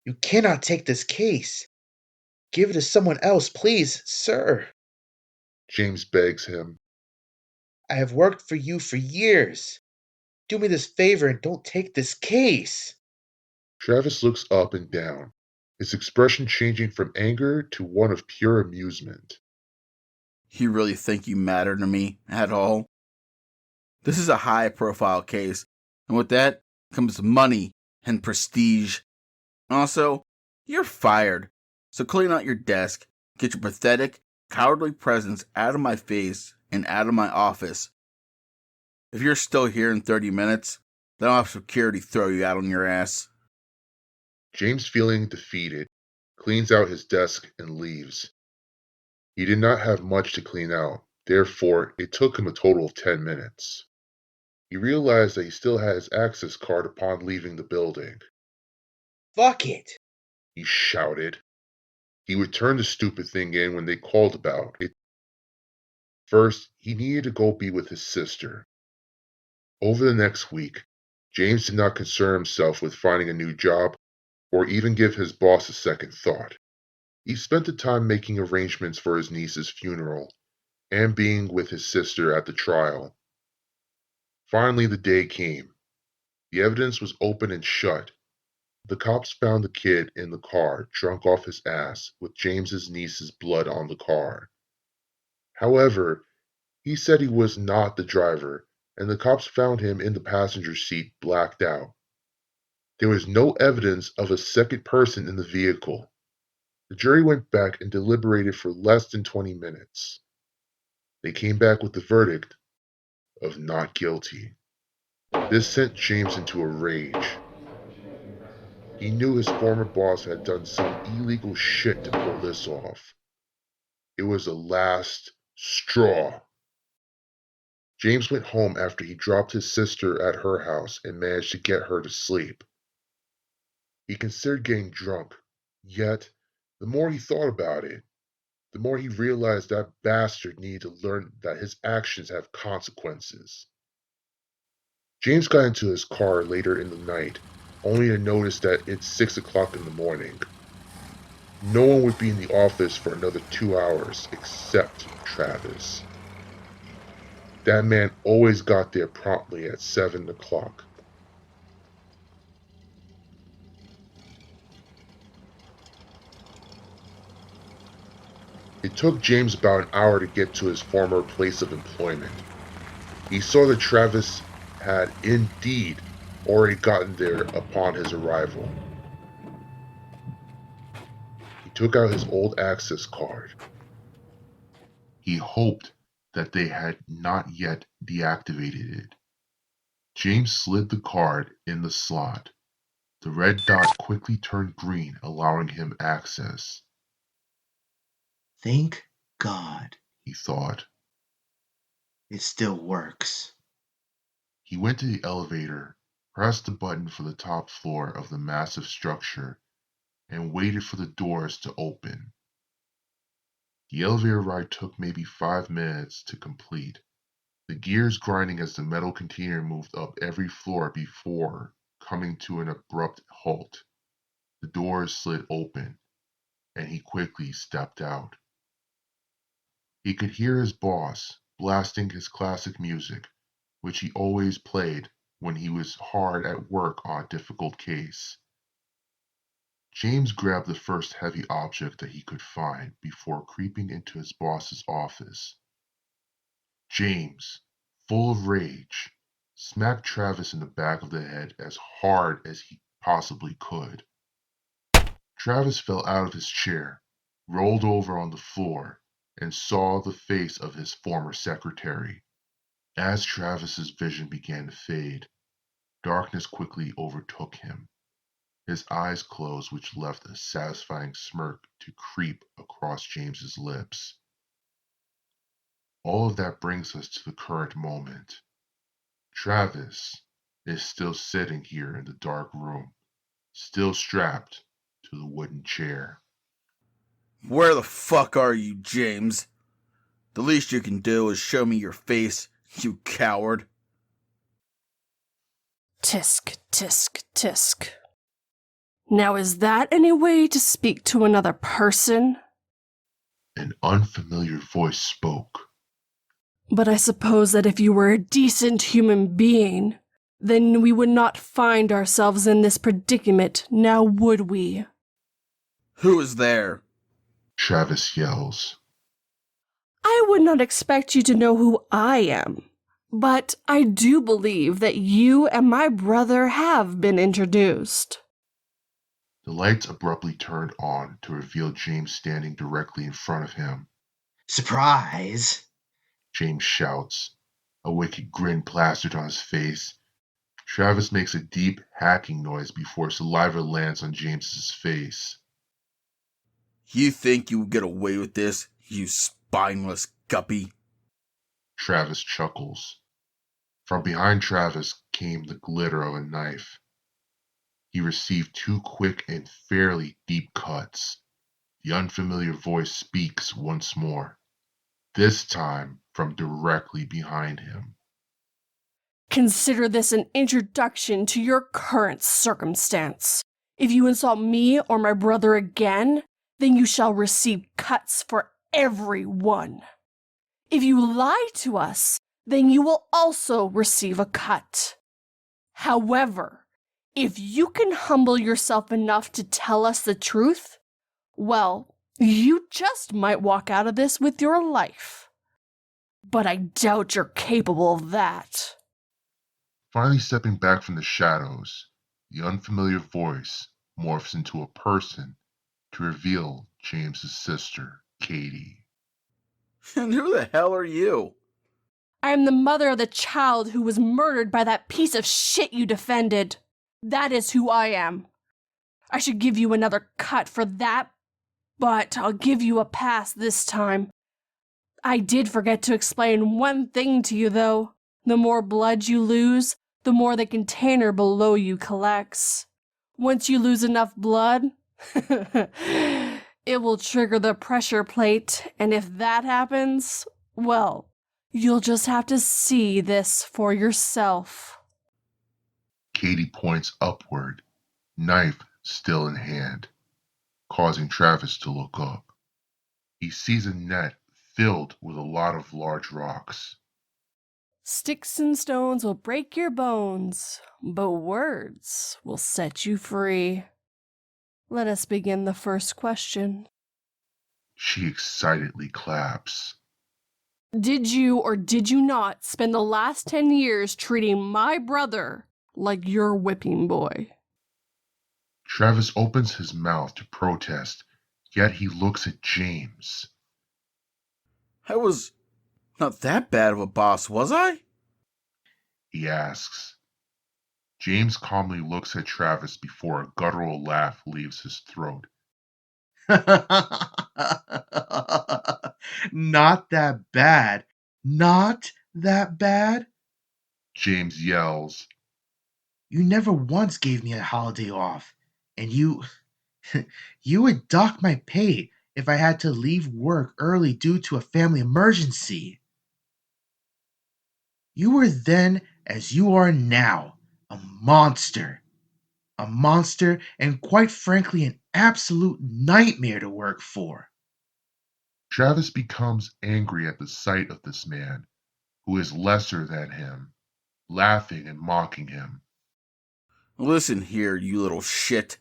You cannot take this case. Give it to someone else, please, sir. James begs him. I have worked for you for years. Do me this favor and don't take this case. Travis looks up and down, his expression changing from anger to one of pure amusement. You really think you matter to me at all? This is a high-profile case, and with that comes money and prestige. Also, you're fired, so clean out your desk, get your pathetic, cowardly presence out of my face and out of my office. If you're still here in 30 minutes, then I'll have security throw you out on your ass. James, feeling defeated, cleans out his desk and leaves. He did not have much to clean out, therefore it took him a total of 10 minutes. He realized that he still had his access card upon leaving the building. Fuck it! He shouted. He would turn the stupid thing in when they called about it. First, he needed to go be with his sister. Over the next week, James did not concern himself with finding a new job or even give his boss a second thought. He spent the time making arrangements for his niece's funeral and being with his sister at the trial. Finally, the day came. The evidence was open and shut. The cops found the kid in the car, drunk off his ass, with James's niece's blood on the car. However, he said he was not the driver, and the cops found him in the passenger seat, blacked out. There was no evidence of a second person in the vehicle. The jury went back and deliberated for less than 20 minutes. They came back with the verdict of not guilty. This sent James into a rage. He knew his former boss had done some illegal shit to pull this off. It was the last straw. James went home after he dropped his sister at her house and managed to get her to sleep. He considered getting drunk, yet the more he thought about it, the more he realized that bastard needed to learn that his actions have consequences. James got into his car later in the night, only to notice that it's 6 o'clock in the morning. No one would be in the office for another 2 hours except Travis. That man always got there promptly at 7 o'clock. It took James about an hour to get to his former place of employment. He saw that Travis had indeed already gotten there upon his arrival. He took out his old access card. He hoped that they had not yet deactivated it. James slid the card in the slot. The red dot quickly turned green, allowing him access. Thank God. He thought. It still works. He went to the elevator, pressed the button for the top floor of the massive structure, and waited for the doors to open. The elevator ride took maybe 5 minutes to complete, the gears grinding as the metal container moved up every floor before coming to an abrupt halt. The doors slid open, and he quickly stepped out. He could hear his boss blasting his classic music, which he always played when he was hard at work on a difficult case. James grabbed the first heavy object that he could find before creeping into his boss's office. James, full of rage, smacked Travis in the back of the head as hard as he possibly could. Travis fell out of his chair, rolled over on the floor, and saw the face of his former secretary. As Travis's vision began to fade, darkness quickly overtook him. His eyes closed, which left a satisfying smirk to creep across James's lips. All of that brings us to the current moment. Travis is still sitting here in the dark room, still strapped to the wooden chair. Where the fuck are you, James? The least you can do is show me your face, you coward. Tisk, tisk, tisk. Now is that any way to speak to another person? An unfamiliar voice spoke. But I suppose that if you were a decent human being, then we would not find ourselves in this predicament, now would we? Who is there? Travis yells. I would not expect you to know who I am, but I do believe that you and my brother have been introduced. The lights abruptly turned on to reveal James standing directly in front of him. Surprise! James shouts, a wicked grin plastered on his face. Travis makes a deep hacking noise before saliva lands on James's face. You think you will get away with this, you spineless guppy? Travis chuckles. From behind Travis came the glitter of a knife. He received 2 quick and fairly deep cuts. The unfamiliar voice speaks once more, this time from directly behind him. Consider this an introduction to your current circumstance. If you insult me or my brother again, then you shall receive cuts for every one. If you lie to us, then you will also receive a cut. However, if you can humble yourself enough to tell us the truth, well, you just might walk out of this with your life. But I doubt you're capable of that. Finally stepping back from the shadows, the unfamiliar voice morphs into a person to reveal James's sister, Katie. And who the hell are you? I am the mother of the child who was murdered by that piece of shit you defended. That is who I am. I should give you another cut for that, but I'll give you a pass this time. I did forget to explain one thing to you, though. The more blood you lose, the more the container below you collects. Once you lose enough blood, it will trigger the pressure plate, and if that happens, well, you'll just have to see this for yourself. Katie points upward, knife still in hand, causing Travis to look up. He sees a net filled with a lot of large rocks. Sticks and stones will break your bones, but words will set you free. Let us begin the first question. She excitedly claps. Did you or did you not spend the last 10 years treating my brother like your whipping boy? Travis opens his mouth to protest, yet he looks at James. I was not that bad of a boss, was I? He asks. James calmly looks at Travis before a guttural laugh leaves his throat. Not that bad. Not that bad? James yells. You never once gave me a holiday off, and you would dock my pay if I had to leave work early due to a family emergency. You were then as you are now, a monster, a monster, and quite frankly, an absolute nightmare to work for. Travis becomes angry at the sight of this man, who is lesser than him, laughing and mocking him. Listen here, you little shit.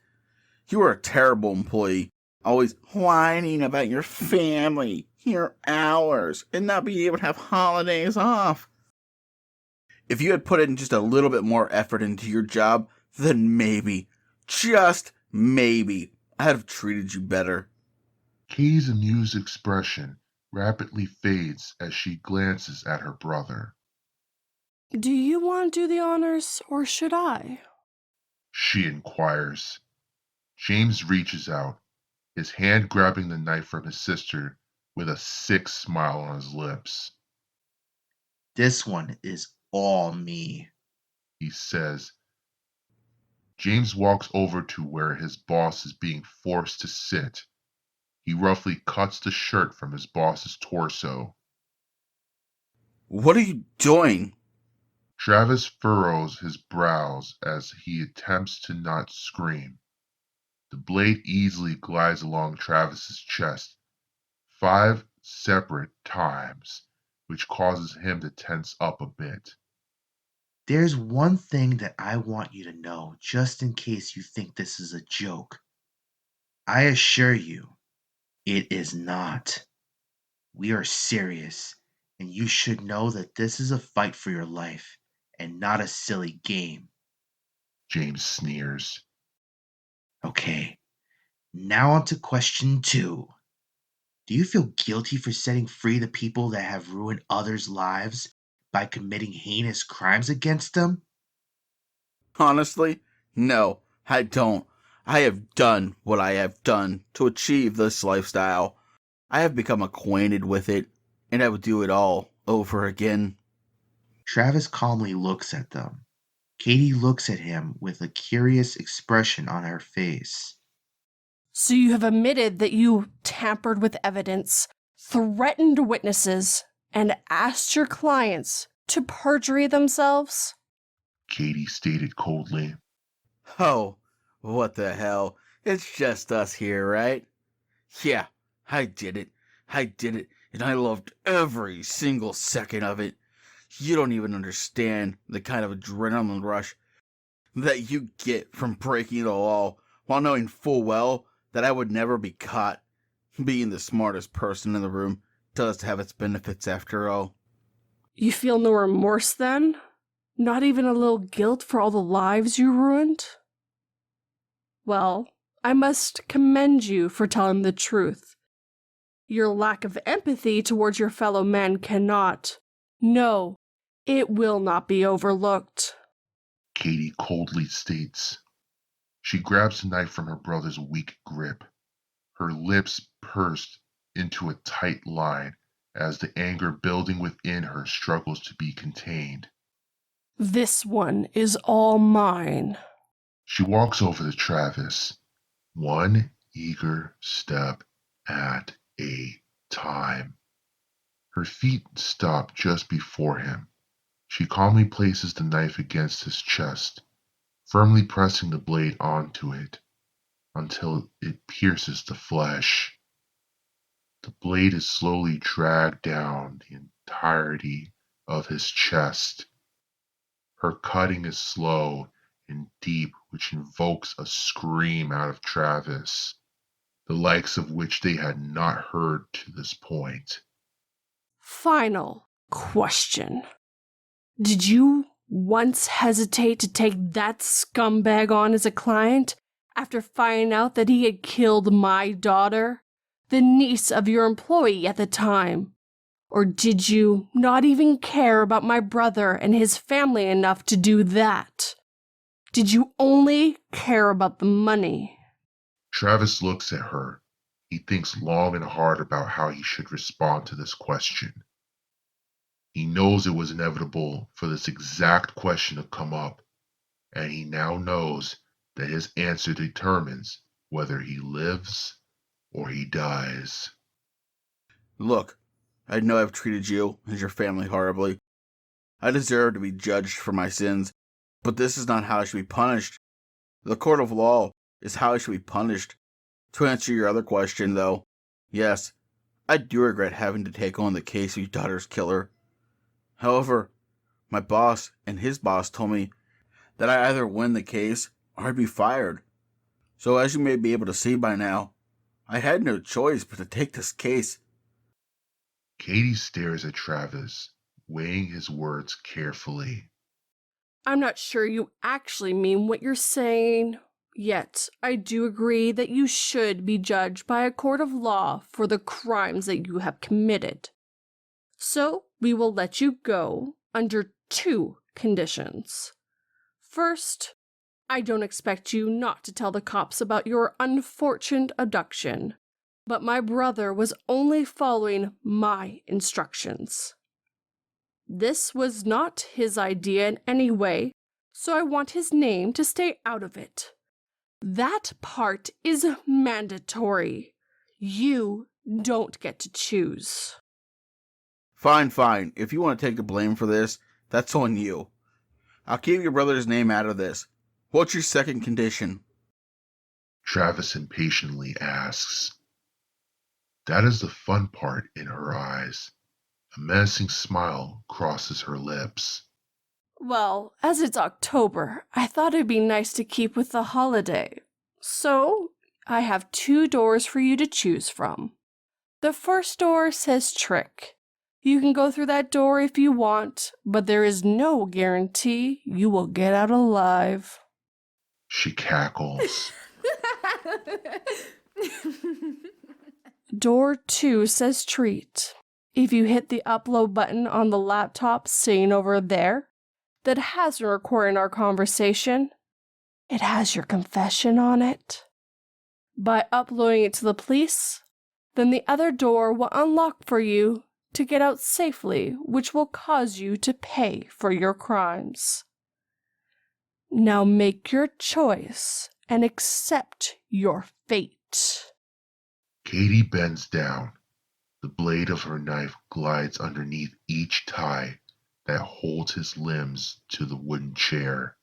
You are a terrible employee, always whining about your family, your hours, and not being able to have holidays off. If you had put in just a little bit more effort into your job, then maybe, just maybe, I'd have treated you better. Katie's amused expression rapidly fades as she glances at her brother. Do you want to do the honors, or should I? She inquires. James reaches out, his hand grabbing the knife from his sister with a sick smile on his lips. This one is all me, He says. James walks over to where his boss is being forced to sit. He roughly cuts the shirt from his boss's torso. What are you doing? Travis furrows his brows as he attempts to not scream. The blade easily glides along Travis's chest 5 separate times, which causes him to tense up a bit. There's one thing that I want you to know, just in case you think this is a joke. I assure you, it is not. We are serious, and you should know that this is a fight for your life and not a silly game. James sneers. Okay, now on to question 2. Do you feel guilty for setting free the people that have ruined others' lives by committing heinous crimes against them? Honestly, no, I don't. I have done what I have done to achieve this lifestyle. I have become acquainted with it, and I would do it all over again. Travis calmly looks at them. Katie looks at him with a curious expression on her face. So you have admitted that you tampered with evidence, threatened witnesses, and asked your clients to perjury themselves? Katie stated coldly. Oh, what the hell? It's just us here, right? Yeah, I did it. I did it, and I loved every single second of it. You don't even understand the kind of adrenaline rush that you get from breaking the law while knowing full well that I would never be caught. Being the smartest person in the room does have its benefits after all. You feel no remorse then? Not even a little guilt for all the lives you ruined? Well, I must commend you for telling the truth. Your lack of empathy towards your fellow man cannot, no, it will not be overlooked. Katie coldly states. She grabs the knife from her brother's weak grip, her lips pursed into a tight line as the anger building within her struggles to be contained. This one is all mine. She walks over to Travis, one eager step at a time. Her feet stop just before him. She calmly places the knife against his chest, firmly pressing the blade onto it until it pierces the flesh. The blade is slowly dragged down the entirety of his chest. Her cutting is slow and deep, which invokes a scream out of Travis, the likes of which they had not heard to this point. Final question. Did you once hesitate to take that scumbag on as a client after finding out that he had killed my daughter, the niece of your employee at the time? Or did you not even care about my brother and his family enough to do that? Did you only care about the money? Travis looks at her. He thinks long and hard about how he should respond to this question. He knows it was inevitable for this exact question to come up, and he now knows that his answer determines whether he lives or he dies. Look, I know I've treated you and your family horribly. I deserve to be judged for my sins, but this is not how I should be punished. The court of law is how I should be punished. To answer your other question, though, yes, I do regret having to take on the case of your daughter's killer. However, my boss and his boss told me that I either win the case or I'd be fired. So as you may be able to see by now, I had no choice but to take this case. Katie stares at Travis, weighing his words carefully. I'm not sure you actually mean what you're saying. Yet, I do agree that you should be judged by a court of law for the crimes that you have committed. So, we will let you go under 2 conditions. First, I don't expect you not to tell the cops about your unfortunate abduction, but my brother was only following my instructions. This was not his idea in any way, so I want his name to stay out of it. That part is mandatory. You don't get to choose. Fine. If you want to take the blame for this, that's on you. I'll keep your brother's name out of this. What's your second condition? Travis impatiently asks. That is the fun part in her eyes. A menacing smile crosses her lips. Well, as it's October, I thought it'd be nice to keep with the holiday. So, I have 2 doors for you to choose from. The first door says trick. You can go through that door if you want, but there is no guarantee you will get out alive. She cackles. Door 2 says treat. If you hit the upload button on the laptop sitting over there that has been recording our conversation, it has your confession on it. By uploading it to the police, then the other door will unlock for you to get out safely, which will cause you to pay for your crimes. Now make your choice and accept your fate. Katie bends down. The blade of her knife glides underneath each tie that holds his limbs to the wooden chair.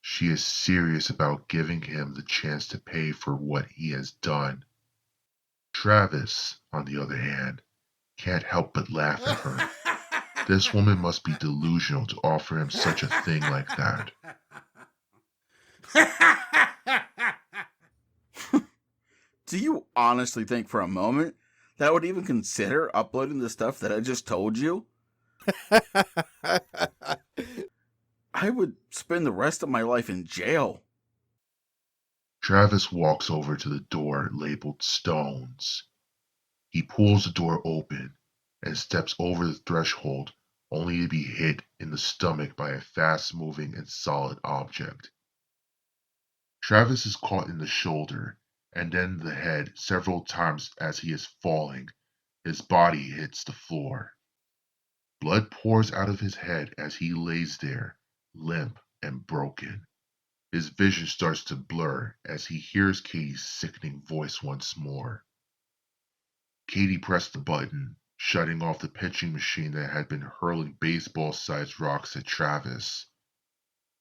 She is serious about giving him the chance to pay for what he has done. Travis, on the other hand, can't help but laugh at her. This woman must be delusional to offer him such a thing like that. Do you honestly think for a moment that I would even consider uploading the stuff that I just told you? I would spend the rest of my life in jail. Travis walks over to the door labeled Stones. He pulls the door open and steps over the threshold, only to be hit in the stomach by a fast-moving and solid object. Travis is caught in the shoulder and then the head several times as he is falling. His body hits the floor. Blood pours out of his head as he lays there, limp and broken. His vision starts to blur as he hears Katie's sickening voice once more. Katie pressed the button, shutting off the pitching machine that had been hurling baseball-sized rocks at Travis.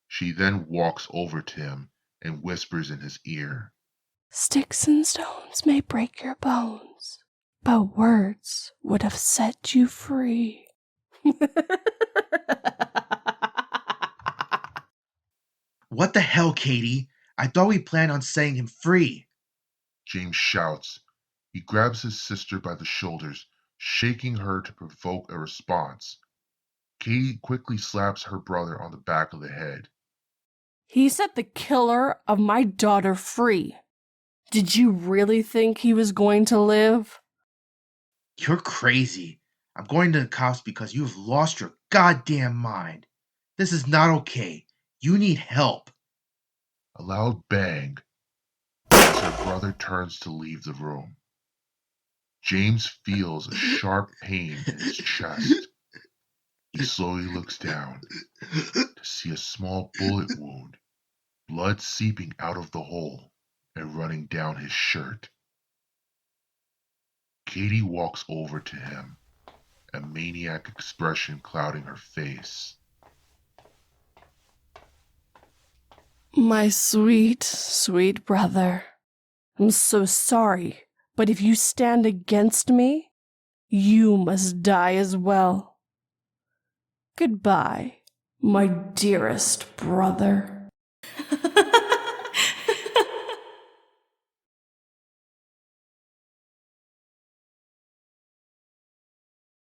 She then walks over to him and whispers in his ear. Sticks and stones may break your bones, but words would have set you free. What the hell, Katie? I thought we planned on setting him free. James shouts. He grabs his sister by the shoulders, shaking her to provoke a response. Katie quickly slaps her brother on the back of the head. He set the killer of my daughter free. Did you really think he was going to live? You're crazy. I'm going to the cops because you've lost your goddamn mind. This is not okay. You need help. A loud bang as her brother turns to leave the room. James feels a sharp pain in his chest. He slowly looks down to see a small bullet wound, blood seeping out of the hole and running down his shirt. Katie walks over to him, a maniac expression clouding her face. My sweet, sweet brother. I'm so sorry, but if you stand against me, you must die as well. Goodbye, my dearest brother.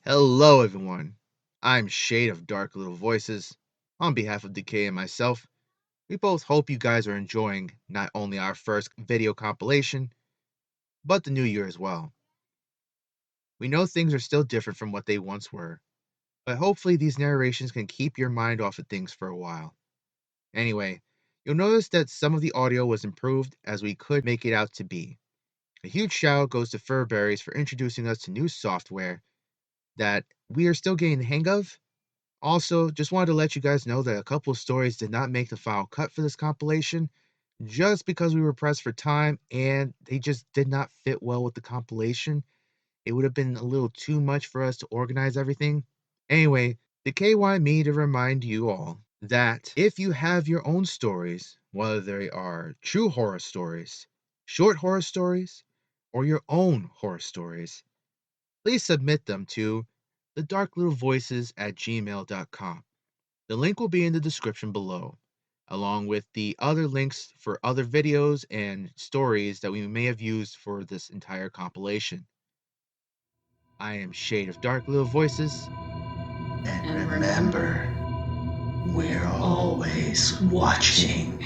Hello, everyone. I'm Shade of Dark Little Voices. On behalf of Decay and myself, we both hope you guys are enjoying not only our first video compilation, but the new year as well. We know things are still different from what they once were, but hopefully these narrations can keep your mind off of things for a while. Anyway, you'll notice that some of the audio was improved as we could make it out to be. A huge shout out goes to Furberries for introducing us to new software that we are still getting the hang of. Also, just wanted to let you guys know that a couple of stories did not make the final cut for this compilation just because we were pressed for time and they just did not fit well with the compilation. It would have been a little too much for us to organize everything. Anyway, the KY me to remind you all that if you have your own stories, whether they are true horror stories, short horror stories, or your own horror stories, please submit them to thedarklittlevoices@gmail.com. The link will be in the description below, along with the other links for other videos and stories that we may have used for this entire compilation. I am Shade of Dark Little Voices. And remember, we're always watching.